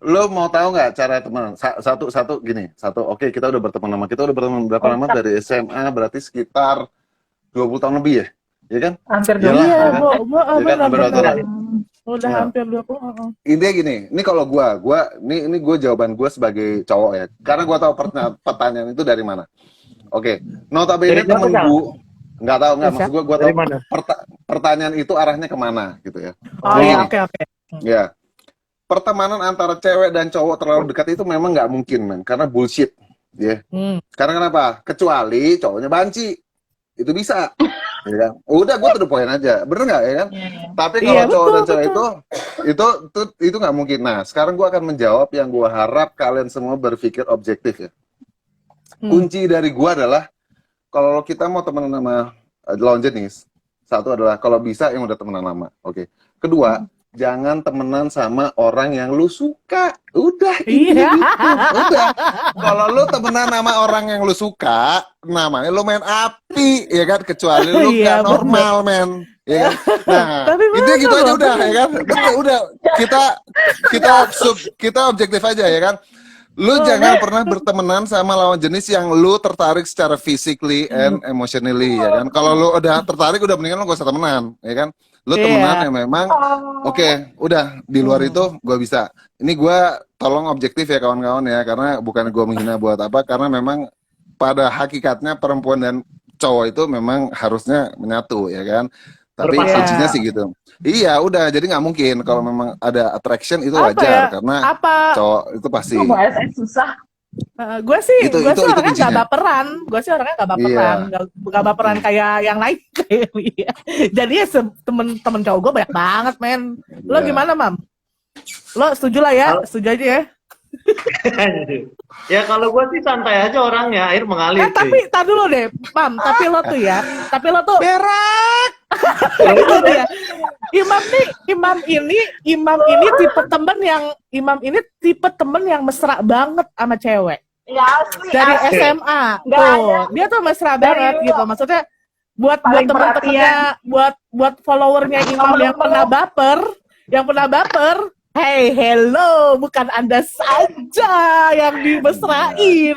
Lo mau tahu nggak cara teman? Satu gini. Oke, kita udah berteman lama. Kita udah berteman berapa lama dari SMA? Berarti sekitar 20 tahun lebih ya? Iya kan? Hampir Iya, benar. Udah hampir 20. Intinya gini, ini kalau ini gue jawaban gue sebagai cowok ya. Karena gue tahu pertanyaan itu dari mana. Oke, notabene temen gue nggak tahu maksud gue tahu pertanyaan itu arahnya kemana gitu ya. Oh iya, oke. Ya, pertemanan antara cewek dan cowok terlalu dekat itu memang nggak mungkin, man, karena bullshit, ya. Karena kenapa? Kecuali cowoknya banci, itu bisa. Ya kan? Udah, gue to the point aja, bener nggak ya kan? Tapi kalau cowok dan cewek itu nggak mungkin. Nah, sekarang gue akan menjawab yang gue harap kalian semua berpikir objektif ya. Kunci dari gue adalah kalau kita mau temenan sama lawan jenis, satu adalah kalau bisa yang udah temenan lama, oke. Kedua, jangan temenan sama orang yang lu suka. Udah, iya. Udah. Kalau lu temenan sama orang yang lu suka, namanya lu main api, ya kan? Kecuali lu nggak normal, men. Ya kan? Nah, itu gitu aja udah, ya kan? Udah. Kita objektif aja, ya kan? Lu jangan pernah bertemanan sama lawan jenis yang lu tertarik secara physically and emotionally, ya kan? Kalau lu udah tertarik, udah mendingan lu gak usah temenan, ya kan? Lu temenan yang memang oke, udah di luar itu gue bisa. Ini gue tolong objektif ya kawan-kawan ya, karena bukan gue menghina buat apa, karena memang pada hakikatnya perempuan dan cowok itu memang harusnya menyatu ya kan. Tapi kuncinya sih gitu. Iya, udah, jadi nggak mungkin kalau memang ada attraction itu wajar karena cowok itu pasti. Bahasa susah. Gue sih Itu orangnya nggak kuncinya. baperan. Gue sih orangnya nggak baperan, Iya. nggak baperan kayak yang lain kayak dia. Jadi ya temen-temen cowok gue banyak banget, men. Lo Iya. gimana, Mam? Lo setuju lah ya, setuju aja ya. Ya kalau gue sih santai aja orangnya, air mengalir cuy. Tapi tar dulu deh, Mam. Tapi lo tuh Berak. itu dia. Imam ini tipe temen yang mesra banget sama cewek. Ya asli. Dari asli. SMA Nggak tuh ada. dia tuh mesra Dari banget dulu. gitu, maksudnya buat Paling teman-temannya, buat followernya Imam yang pernah baper, hey hello, bukan Anda saja yang dimesrain.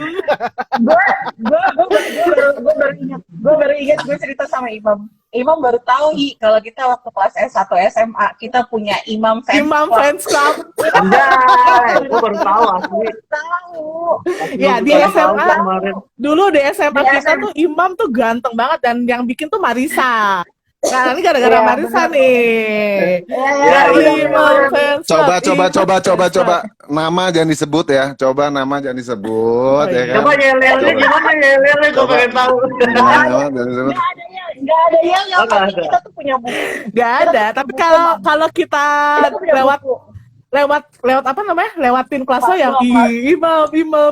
Gue baru ingat gue cerita sama Imam baru tahu kalau kita waktu kelas S1 SMA kita punya Imam Imam club. fans club. Anjay, gue baru tahu asli. Tahu. Ya di Baru tahu SMA kemarin. dulu di SMA Di kita SMA. tuh Imam tuh ganteng banget, dan yang bikin tuh Marisa. Nah, ini gara-gara Iya, Marisa bener. nih. Iya, Imam fans Coba, club, Imam fans club. nama jangan disebut ya. Coba nama jangan disebut ya kan. Coba yel-yelnya Coba. gimana yel-yelnya, gue pengen tahu. Nama jangan disebut. Nggak ada yang Nggak ada. kita tuh punya buku. Gak ada, tapi kalau kita Kita tuh punya lewat buku. lewat apa namanya? Lewatin kelas lo yang Kelas. Imam.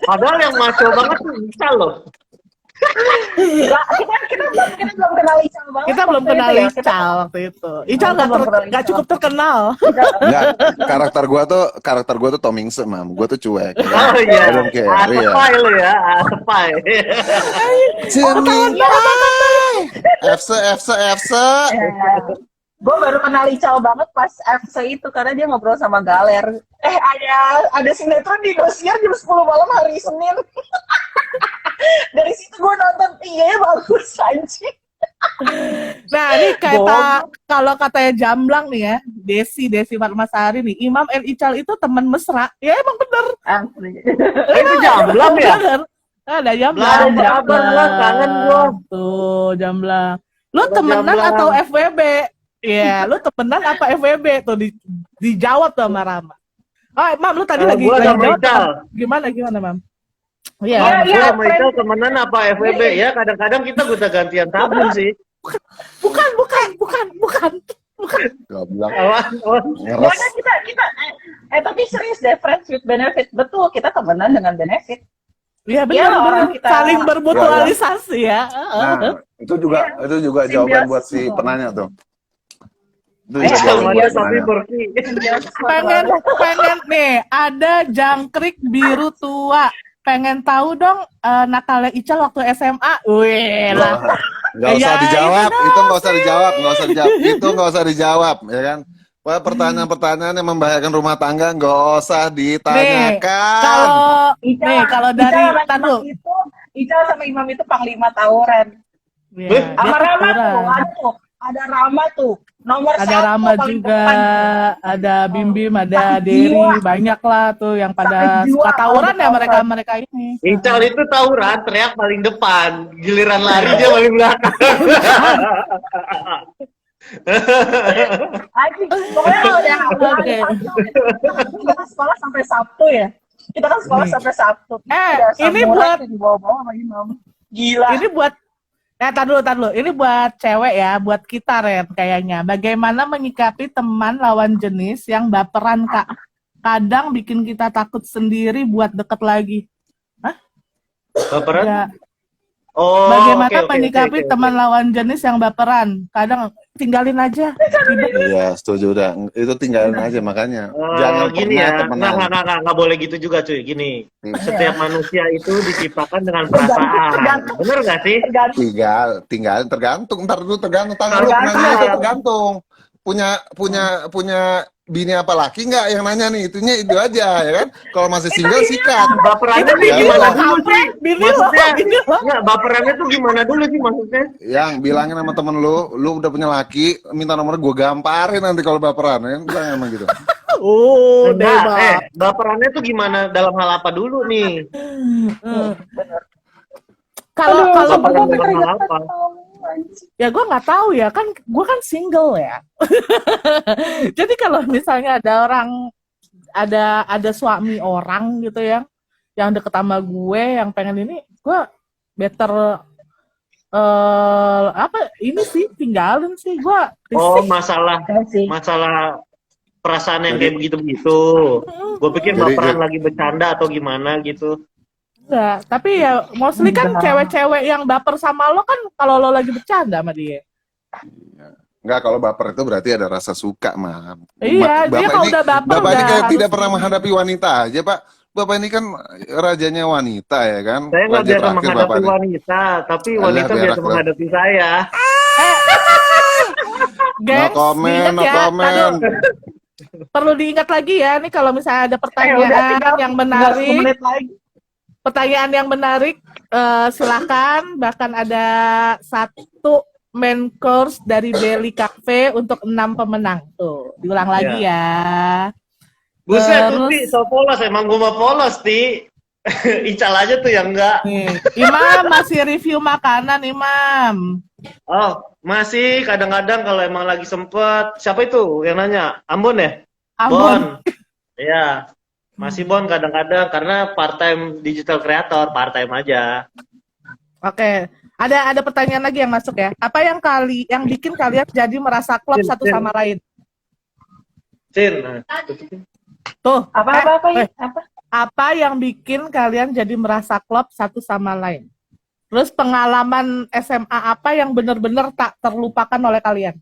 Padahal yang maco banget tuh bisa loh. Nggak, kita belum kenal Ical banget. Kita belum waktu kenal itu ya. Kita- Ical waktu itu. Ical Kita belum kenal nggak Ical. cukup terkenal. Enggak, karakter gua tuh Tomingse, Mam. Gua tuh cuek. Ya. Oh iya, Belum care, iya. asepai lo ya, asepai. Ceming. FC. Gue baru kenal Ical banget pas FC itu karena dia ngobrol sama Galer. Ada sinetron di Indosiar jam 10 malam hari Senin. Dari situ gue nonton, iya bagus anjing. Nah, ini kalau katanya Jamblang nih ya, Desi Fatmasari nih, Imam and Ical itu teman mesra. Ya emang bener. Asli. Itu Jamblang ya? Bener. Ada Jamblang. Lah, ada kabar gua, kangen gua. Tuh, Jamblang. Lu Ada temenan Jamblang. atau FWB? Iya, lu temenan apa FWB? Tuh dijawab tuh sama Rama. Oh, Mam, lu tadi Kalau lagi gua sama jawab Ical. Gimana, Mam? Iya, Iya. Gue sama Ical temenan apa FWB? Ya kadang-kadang kita gonta gantian sabun sih. Bukan. Goblok. Pokoknya Ngeres. kita tapi serius deh, friends with benefit. Betul, kita temenan dengan benefit. Iya, Iya, benar. orang kita- Saling bermutualisasi ya. Nah, itu juga jawaban buat si penanya tuh. Itu juga Iya, jawaban Sama buat aja tapi penanya. bersih. pengen nih, ada jangkrik biru tua. Pengen tahu dong nakalnya Ical waktu SMA. Wih lah. Nggak usah Ya, dijawab, itu itu nggak usah dijawab, itu nggak usah dijawab, ya kan? Wah, pertanyaan-pertanyaan yang membahayakan rumah tangga nggak usah ditanyakan. Kalau dari Ical sama Imam itu panglima tawuran. Ya, Sama dia Rama tuh, keturunan. ada Rama tuh. Nomor Ada satu Rama paling juga, depan. ada Bim, ada Sampai Derry, jiwa. banyak lah tuh yang pada Sampai jiwa suka tawuran kalau ya tawuran. mereka ini. Ical itu tawuran, teriak paling depan. Giliran lari dia paling belakang. Anjing, pokoknya kalau udah Oke. kita kan sekolah sampai Sabtu ya. Kita kan sekolah sampai Sabtu. Udah ini samurai buat- tuh dibawa-bawa sama Imam. Gila. Ini buat tar dulu. Ini buat cewek ya, buat kita Ren kayaknya. Bagaimana menyikapi teman lawan jenis yang baperan, Kak? Kadang bikin kita takut sendiri buat deket lagi. Baperan? Ya, Oh, bagaimana oke. menyikapi teman lawan jenis yang baperan? Kadang tinggalin aja. Iya, setuju udah. Itu tinggalin aja makanya. Jangan Gini pernah ya, temenan. nggak boleh gitu juga cuy. Gini, Hmm. setiap manusia itu diciptakan dengan perasaan. Bener nggak sih? Tergantung. Tinggalin tergantung. Ntar dulu tergantung. Tergantung. Nanya itu tergantung. Punya bini apa laki nggak yang nanya nih? Itunya itu aja ya kan. Kalau masih single sikat. Baperannya tuh Bini gimana lo, dulu sih? bini lo, Maksudnya, bini lo. nggak, baperannya tuh gimana dulu sih maksudnya? Yang bilangin sama temen lu udah punya laki, minta nomornya gue gamparin nanti kalau baperan. Ya, bilang emang gitu. Oh, Enggak, Deba. baperannya tuh gimana dalam hal apa dulu nih? Kalau Baperan dalam hal apa? ya gue nggak tahu ya, kan gue kan single ya. Jadi kalau misalnya ada orang ada suami orang gitu yang deket sama gue, yang pengen ini, gue better apa ini sih, tinggalin sih gue. Oh, Risih. masalah perasaan yang kayak begitu-begitu. Gue pikir Jadi- baperan lagi bercanda atau gimana gitu. Enggak, tapi ya mostly kan Enggak. cewek-cewek yang baper sama lo kan kalau lo lagi bercanda sama dia. Enggak, kalau baper itu berarti ada rasa suka, Mam. Iya, dia kalau udah baper Bapak ini udah kayak harus tidak pernah menghadapi wanita aja, Pak. Bapak ini kan rajanya wanita ya kan? Saya nggak Raja biasa terakhir menghadapi Bapak ini. wanita, tapi Alah, wanita berak biasa lo. menghadapi saya. Gengs, comment, diingat no ya, comment. Tadu, perlu diingat lagi ya, nih kalau misalnya ada udah pertanyaan tinggal yang 10 menarik, menit lagi. pertanyaan yang menarik, silakan. Bahkan ada 1 main course dari Belly Cafe untuk 6 pemenang. Tuh, diulang lagi ya. Buset, Terus- tuh Ti, so polos. Emang gue mah polos, Ti. Ical aja tuh yang enggak. Nih, Imam masih review makanan, Imam. Oh, masih kadang-kadang kalau emang lagi sempet. Siapa itu yang nanya? Ambon ya? Ambon. Bon. Iya. Masih Bon kadang-kadang karena part-time digital creator, part-time aja. Oke, ada pertanyaan lagi yang masuk ya. Apa yang bikin kalian jadi merasa klop Sin, satu Sin. sama lain? Sin, nah, tutupin. Tuh, Apa eh, apa? apa yang bikin kalian jadi merasa klop satu sama lain? Terus pengalaman SMA apa yang benar-benar tak terlupakan oleh kalian?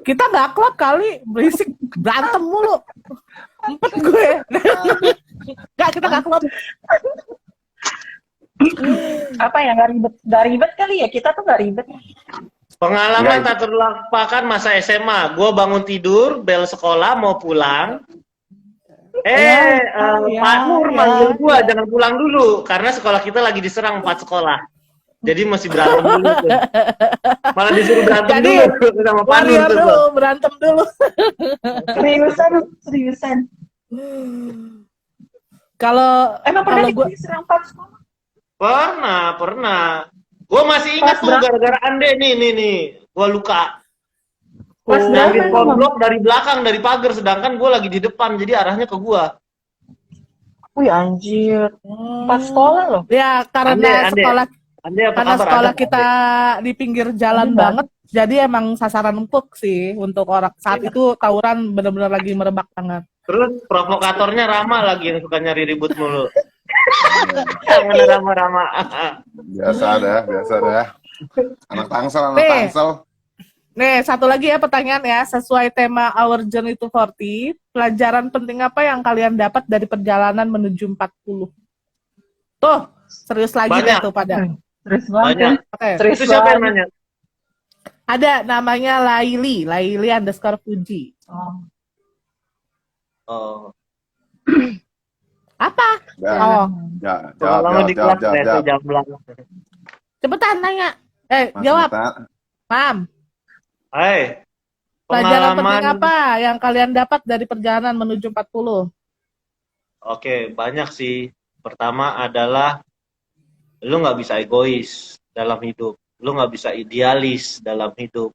Kita nggak klop kali, berisik, berantem mulu. Empet gue. Nggak, kita nggak klop. Apa ya, nggak ribet kali ya, kita tuh nggak ribet. Pengalaman Ya, tak terlupakan masa SMA. Gue bangun tidur, bel sekolah mau pulang. Pak Nur manggil gue jangan pulang dulu karena sekolah kita lagi diserang 4 sekolah. Jadi masih berantem dulu tuh. Malah disuruh berantem Jadi, dulu sama Pak Nur Warrior tuh. dulu, berantem dulu. Seriusan. Kalau Emang pernah kalau gue diserang 4 sekolah? Pernah. Gue masih ingat Pas tuh berapa? gara-gara Ande nih. Gue luka. Pas berapa Nyangkit emang? konblok dari belakang, dari pagar. Sedangkan gue lagi di depan. Jadi arahnya ke gue. Wih anjir, 4 sekolah loh. ya karena Ande. sekolah Ande apa karena kabar? sekolah Ada? kita di pinggir jalan Ande, banget, jadi emang sasaran empuk sih untuk orang saat itu tawuran benar-benar lagi merebak banget. Terus provokatornya Rama lagi yang suka nyari ribut mulu. Jangan Rama-Rama. Biasa dah. Anak Tangsel. Nih. Nih, satu lagi ya pertanyaan ya, sesuai tema Our Journey to 40, pelajaran penting apa yang kalian dapat dari perjalanan menuju 40? Tuh, serius lagi Banyak. deh tuh pada. Terus Banyak. banget. Oke. Terus Itu siapa yang banget. nanya? Ada namanya Laili underscore Fuji. Oh. Oh. Apa? Jawab, Oh, Lama di kelas jawab. jam belakang. cepetan nanya. Mas Jawab, Mita. Mam. Hai. Pelajaran penting Pengalaman. apa yang kalian dapat dari perjalanan menuju 40? Oke, banyak sih. Pertama adalah lu nggak bisa egois dalam hidup. Lu nggak bisa idealis dalam hidup.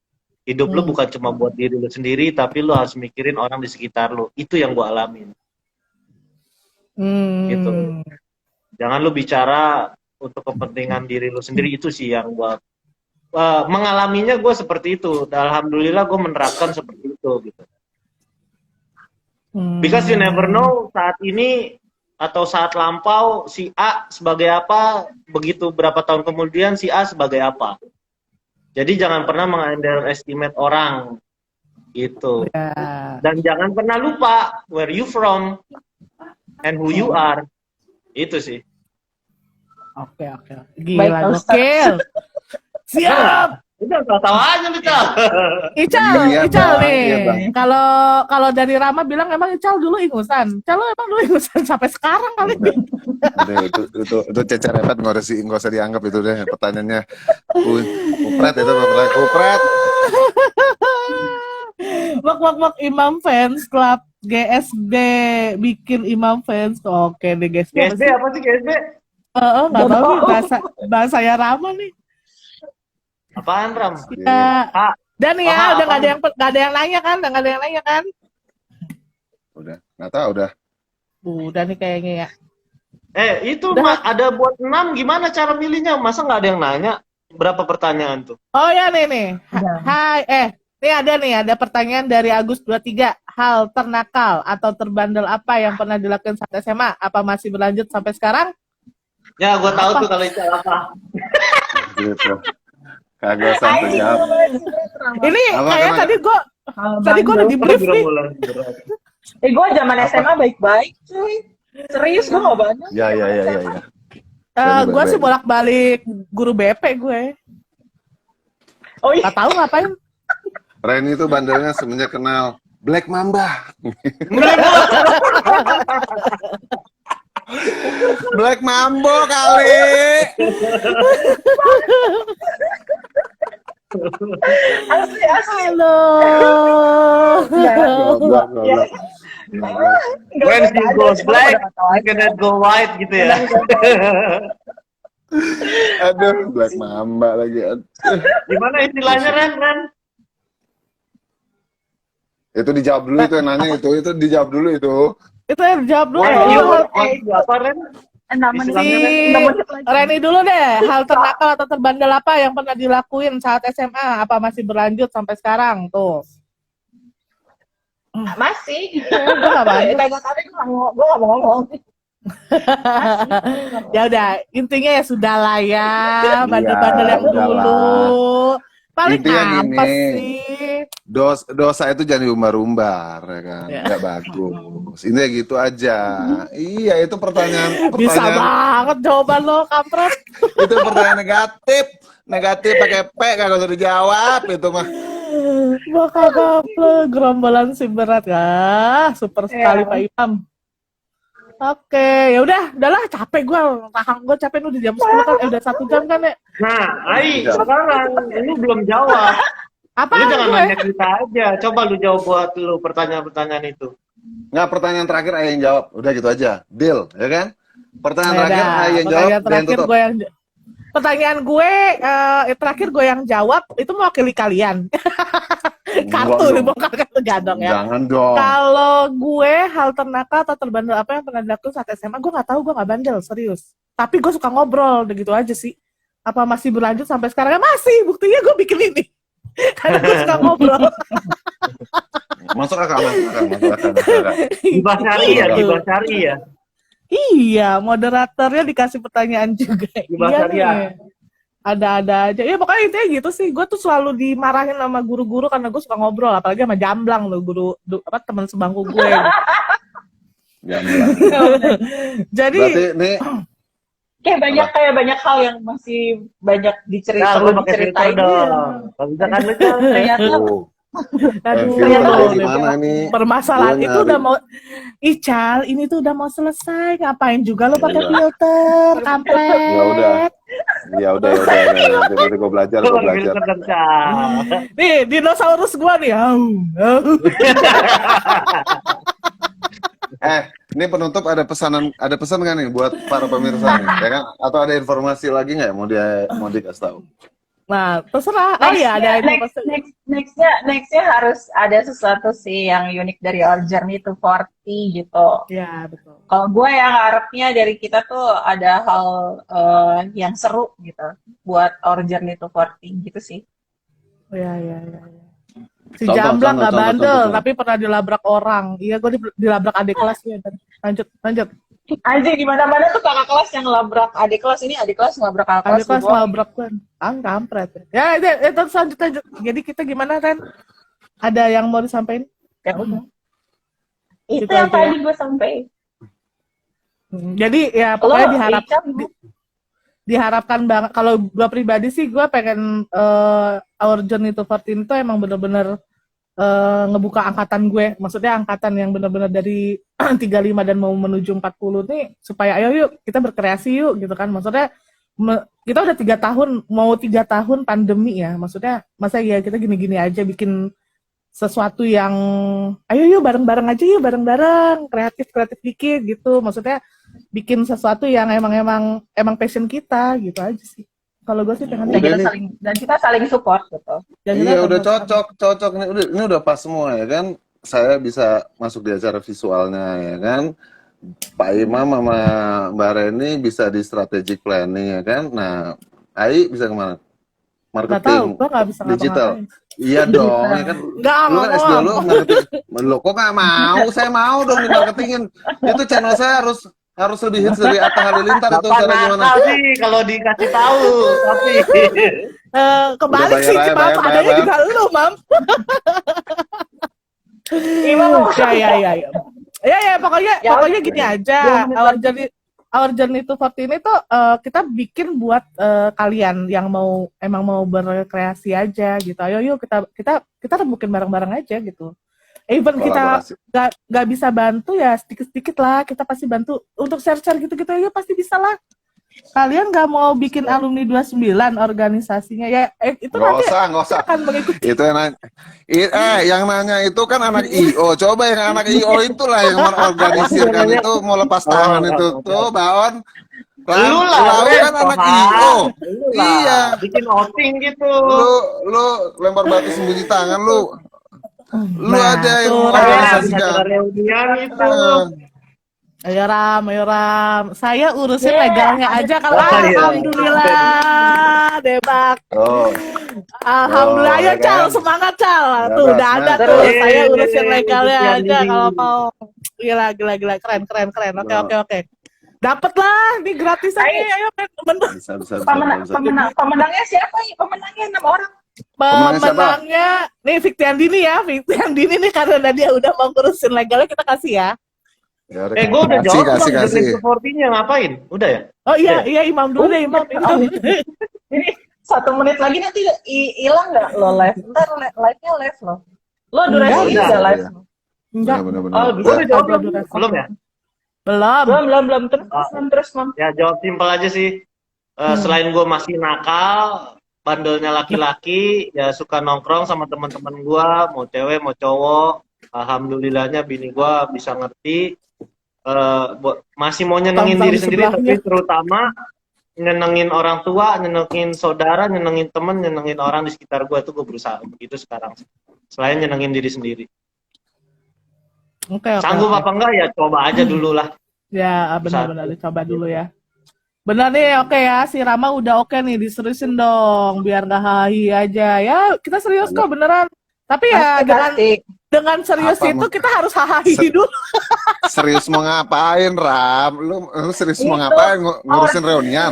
Hidup lu bukan cuma buat diri lu sendiri, tapi lu harus mikirin orang di sekitar lu. Itu yang gua alamin. Gitu. Jangan lu bicara untuk kepentingan diri lu sendiri. Itu sih yang gua mengalaminya gue seperti itu. Alhamdulillah gue menerapkan seperti itu gitu. Because you never know saat ini atau saat lampau si A sebagai apa, begitu berapa tahun kemudian si A sebagai apa. Jadi jangan pernah meng-underestimate orang gitu. Ya. Dan jangan pernah lupa where you from and who you are. Itu sih. Oke. Gila, Baik, Ustaz. gokil. Siap. Udah tahu aja lu, Cal. Ical Iya, nih. Bang. Iya, Bang. Kalau dari Rama bilang emang Ical dulu ingusan. Ical lu emang dulu ingusan sampai sekarang kali. Udah, itu cecer repet nggak usah dianggap itu deh pertanyaannya. Kupret itu kupret. Wak Imam Fans Club GSB bikin Imam Fans. Oke deh GSB. GSB apa sih GSB? Nggak tahu nih bahasa ya Rama nih. Apaan, Ram? Ya. Dan ya Apa? udah nggak ada yang nanya kan? Udah, Nggak tahu dah. Udah nih kayaknya ya. Itu Udah. ada buat 6, gimana cara milihnya? Masa nggak ada yang nanya? Berapa pertanyaan tuh? Oh ya nih. Udah. Hai, ada pertanyaan dari Agus 23. Hal ternakal atau terbandel apa yang pernah dilakukan saat SMA? Apa masih berlanjut sampai sekarang? Ya, gue tahu Apa? tuh kalau itu apa. Gitu. Kagak sampai jawab. Ini Apa, kayak kenapa? tadi gue udah di brief nih. Gue zaman SMA baik-baik, cuy. Serius gue gak banyak. Ya. Gue sih bolak-balik guru BP gue. Oh iya. Gak tahu ngapain. Ren itu bandelnya semenjak kenal Black Mamba. Black Mambo kali. Asli. Halo. Goblok. When she goes black, you cannot go white gitu ya. Aduh, Black Mamba lagi. Gimana istilahnya, Ren? Itu dijawab dulu itu yang nanya itu dijawab dulu itu. Itu yang jawab dulu. Apa, Ren? Si Reni dulu deh. Hal ternakal atau terbandel apa yang pernah dilakuin saat SMA? Apa masih berlanjut sampai sekarang? Tuh. Masih. Gue gak banyak. Tapi gue gak mau ngomong. Ya udah, intinya ya sudah lah ya. Bandel-bandel yang udahlah. dulu. Paling Intinya apa gini. sih? Dosa itu jangan diumbar-umbar ya kan. Ya. Nggak bagus. Ini gitu aja. Iya, itu pertanyaan Bisa banget jawaban lo, kampret. itu pertanyaan negatif. Negatif pakai P kagak usah dijawab itu mah. Bakal kampret, gerombolan si berat ya. Super sekali Ya. Pak Imam. Oke, ya udahlah capek gue, gue capek nih udah jam 10 kan, udah 1 jam kan ya. Nah, sekarang lu belum jawab. Apa Lu jangan gue? nanya kita aja. Coba lu jawab buat lu pertanyaan-pertanyaan itu. Nggak, pertanyaan terakhir Ayah yang jawab. Udah gitu aja. Deal, ya kan? Pertanyaan terakhir Yaudah, Ayah yang jawab, pertanyaan dia yang terakhir tutup. gue yang pertanyaan gue terakhir gue yang jawab itu mewakili kalian. Kartu Enggak dibongkar kartu gadong ya. Jangan dong. Kalau gue hal ternakal atau terbandel apa yang pernah dilakukan saat SMA, gue nggak tahu, gue nggak bandel serius. Tapi gue suka ngobrol, begitu aja sih. Apa masih berlanjut sampai sekarang? Ya masih, buktinya gue bikin ini. Karena gue suka ngobrol. Masuk akal. Gibah cari ya, Gitu. gibah cari ya. Iya, moderatornya dikasih pertanyaan juga. Gibah Iya cari ya. nih. Ada-ada aja. Ya pokoknya intinya gitu sih. Gue tuh selalu dimarahin sama guru-guru karena gue suka ngobrol. Apalagi sama Jamblang loh, teman sebangku gue. Jangan. Jadi Berarti nih Kayak banyak hal yang masih banyak Nah, lu pakai filter diceritain. dong. Kalau bisa kan lu kan. Ternyata tuh. aduh, Filter gimana nih? permasalahan Gua itu nyari. udah mau Ical, ini tuh udah mau selesai. Ngapain juga lo pakai Iya. filter, kampret. Ya udah. Nanti gue belajar. Lu pakai filter kencang. Nih, dinosaurus gua nih. Ini penutup ada pesan kan nih buat para pemirsa nih, ya kan? Atau ada informasi lagi nggak yang mau dikasih tahu? Nah, terserah. Oh iya, ada informasi. Nextnya harus ada sesuatu sih yang unik dari Our Journey to 40 gitu. Ya, betul. Kalau gue yang harapnya dari kita tuh ada hal yang seru gitu buat Our Journey to 40 gitu sih. Ya. Si Contoh, Jamblang nggak contoh, bandel, contoh. tapi pernah dilabrak orang. Iya, gue dilabrak adik kelas ya. Lanjut. Anjing di mana-mana tuh kakak kelas yang labrak adik kelas, ini adik kelas ngelabrak kakak kelas. Adik kelas gitu. labrak kan. Kampret. Ya, terus lanjut. Jadi kita gimana, Ren? Ada yang mau disampaikan? Ya udah. Itu Gitu yang aja tadi gue sampai. Jadi ya pokoknya Ica, diharapkan banget. Kalau gue pribadi sih gue pengen Our Journey to 14 itu emang bener-bener ngebuka angkatan gue. Maksudnya angkatan yang bener-bener dari 35 dan mau menuju 40 nih supaya ayo yuk kita berkreasi yuk gitu kan. Maksudnya kita udah 3 tahun, mau 3 tahun pandemi ya. Maksudnya masa ya kita gini-gini aja bikin sesuatu yang ayo yuk bareng-bareng aja yuk, bareng-bareng, kreatif dikit gitu. Maksudnya bikin sesuatu yang emang passion kita gitu aja sih. Kalau gue sih pengen dan kita saling support gitu. Dan kita Iya udah sama-sama. cocok nih. Ini udah pas semua ya kan? saya bisa masuk di acara visualnya ya kan. Pak Imam sama Mbak Reni bisa di strategic planning ya kan. Nah, Ai bisa kemana? Nggak tahu, Marketing gue nggak bisa digital. ngapa-ngapain. Iya dong, ya kan. Nggak Lu kan S2 ngomong. lu marketing. Lo kok nggak mau? Saya mau dong di marketingin. Itu channel saya harus lebih hits dari Atta Halilintar itu Bapak cara gimana? nakal sih kalau dikasih tahu, tapi Kebalik Udah sih, bayar aja, Mam. bayar, Adanya bayar. juga lu, Mam. Imam mau Ya. Ya, pokoknya Ya, pokoknya oke. gini aja. 2 menit lagi. Our Journey to 40 ini tuh kita bikin buat kalian yang emang mau berkreasi aja gitu. Ayo yuk kita rembukin bareng-bareng aja gitu. Even kita Kolaborasi. nggak bisa bantu ya sedikit-sedikit lah, kita pasti bantu untuk share-share gitu-gitu, yuk pasti bisa lah. Kalian nggak mau bikin alumni 29 organisasinya ya itu nanti Nggak usah. akan mengikuti. Itu yang nanya, yang nanya itu kan anak IO. Coba yang anak IO itulah yang mengorganisir kan itu mau lepas tangan itu tuh, Baon. lu lah, Lau Ren, kan anak Pak. IO. Lu lah, Iya. bikin outing gitu. Lu lempar batu sembunyi tangan lu. Lu Nah, ada yang tuh, mengorganisasikan. Acara reunian itu. Ayo Ram. Saya urusin Yeah, legalnya aja kalau Oh, iya. alhamdulillah, Debak. Oh, Alhamdulillah, ayo ya kan? Cal, semangat Cal. Ya Tuh udah, udah ada semangat. tuh. Iya, Saya iya, urusin iya, legalnya iya, aja iya. kalau mau. Gila, keren. Oke. Dapet lah, ini gratis aja. Ayo bener. bisa. Pemenangnya siapa ya? Pemenangnya 6 orang. Pemenangnya siapa? Pemenangnya nih Fikti Andini ya. Fikti Andini nih karena dia udah mau ngurusin legalnya kita kasih ya. Ya, Gue udah jawab kasih. Journey to 40-nya ngapain? Udah ya? Oh iya Imam dulu deh Imam. Ini 1 menit lagi nanti hilang nggak lo live? Ntar live-nya live lo. Lo durasi Enggak. bisa live. Enggak. Benar. Oh, Gue bisa. udah jawab Ada belum? durasi. Belum ya? Belum. Belum. Terus, Mam. Ya jawab simpel aja sih. Selain gue masih nakal, bandelnya laki-laki, ya suka nongkrong sama teman-teman gue, mau cewek mau cowok. Alhamdulillahnya bini gue bisa ngerti. Masih mau nyenengin Tampang diri di sendiri, sebelahnya. tapi terutama nyenengin orang tua, nyenengin saudara, nyenengin temen, nyenengin orang di sekitar gue tuh gue berusaha begitu sekarang. Selain nyenengin diri sendiri. Oke. Sanggup apa enggak ya coba aja dulu lah. Ya benar coba dulu ya. Benar nih, oke ya, si Rama udah oke nih, diseriusin dong, biar gak hahi aja. Ya, kita serius kok beneran. Tapi ya dengan serius Apa, itu Mam? kita harus hahi dulu. Serius mau ngapain, Ram? Lu serius mau Itu, ngapain ngurusin reunian?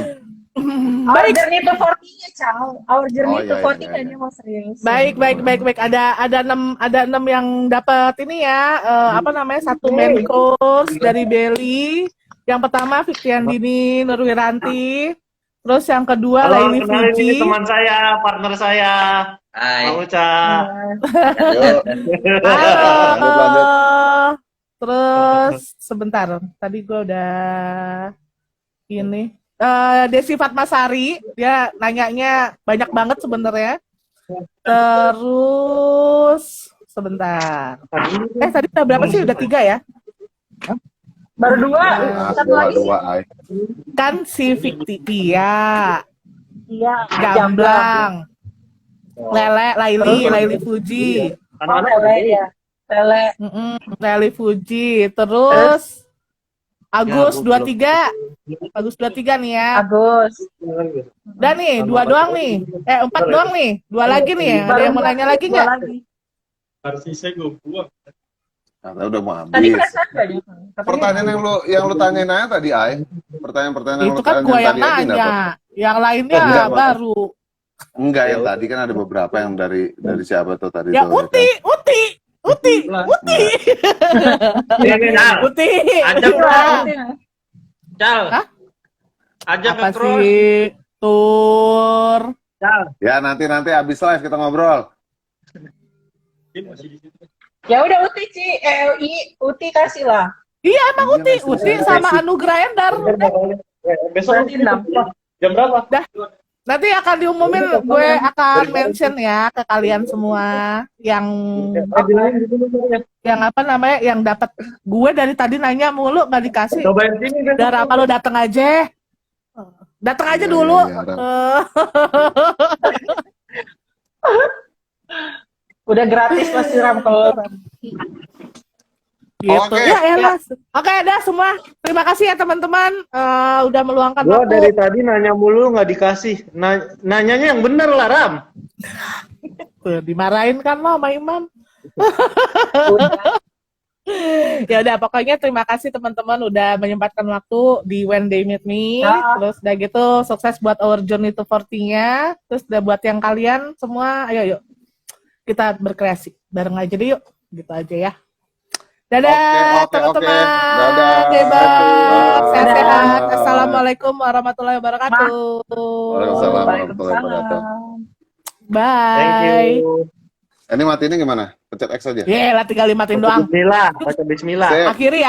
Our Journey to 40-nya, Cal. Our Journey to iya, 40 iya. kayaknya mau serius. Baik. Ada enam yang dapat ini ya, apa namanya, satu main course dari Belly. Yang pertama Fiktian Dini Nurwiranti. Terus yang kedua Halo, Laini kenalin ini Fuji. teman saya, partner saya. Hai. Bang Uca. Yuk. Halo. Lanjut. Terus sebentar, tadi gue udah ini. Desi Fatmasari, dia nanyanya banyak banget sebenarnya. Terus sebentar. Tadi udah berapa sih? Udah 3 ya? Baru 2, satu lagi sih. Dua, Ai. Kan si Victia, Iya, Gamblang, Laili Fuji, Anak-anak ya. Tele. Laili Fuji, terus Agus Ya, 23. Agus 23 nih ya. Agus. Udah nih, 2 doang nih. 4 doang nih. 2 lagi nih. Ada yang mau nanya lagi nggak? Kata udah mau Tadi habis. perasaan gak dia? Pertanyaan yang lu tanyain aja tadi, Ai. Pertanyaan yang Itu lu kan gua tanyain yang tadi aja nanya. dapat. Yang lainnya Enggak, Pak. baru. Enggak, yang tadi kan ada beberapa yang dari siapa tuh tadi Ya tuh. Uti. Cal, Uti. Ajak dong. Cal. Hah? Ajak Apa ke cross. sih? Tur. Cal. Ya nanti habis live kita ngobrol. Ya udah Uti Uti kasih lah. Iya emang Uti. Uti sama Anugrah Endar. Besok Berarti 6. jam berapa? Nanti akan diumumin, gue akan mention ya ke kalian semua yang apa namanya, yang dapat. Gue dari tadi nanya mulu nggak dikasih. Cobain sini besok. Udah apa lo datang aja. Datang aja dulu. Iya. Udah gratis pasti Ram kalau Gitu. Oke. Ya elah. Oke, dah semua. Terima kasih ya teman-teman udah meluangkan Gua waktu. dari tadi nanya mulu nggak dikasih. Nanyanya yang bener lah, Ram. Tuh, dimarahin kan lo sama Imam. Ya udah pokoknya terima kasih teman-teman udah menyempatkan waktu di When They Meet Me. Ya. Terus udah gitu sukses buat Our Journey to 40-nya. Terus udah buat yang kalian semua ayo yuk kita berkreasi bareng aja deh yuk. Gitu aja ya. Dadah Oke. teman-teman. Dadah. Bebas. Bye. Sehat-sehat. Assalamualaikum warahmatullahi wabarakatuh. Waalaikumsalam warahmatullahi wabarakatuh. Bye. Thank you. Ini matiinnya gimana? Pencet X aja. Yelah tinggal limatin doang. Bismillah, baca bismillah. Sip. Akhiri.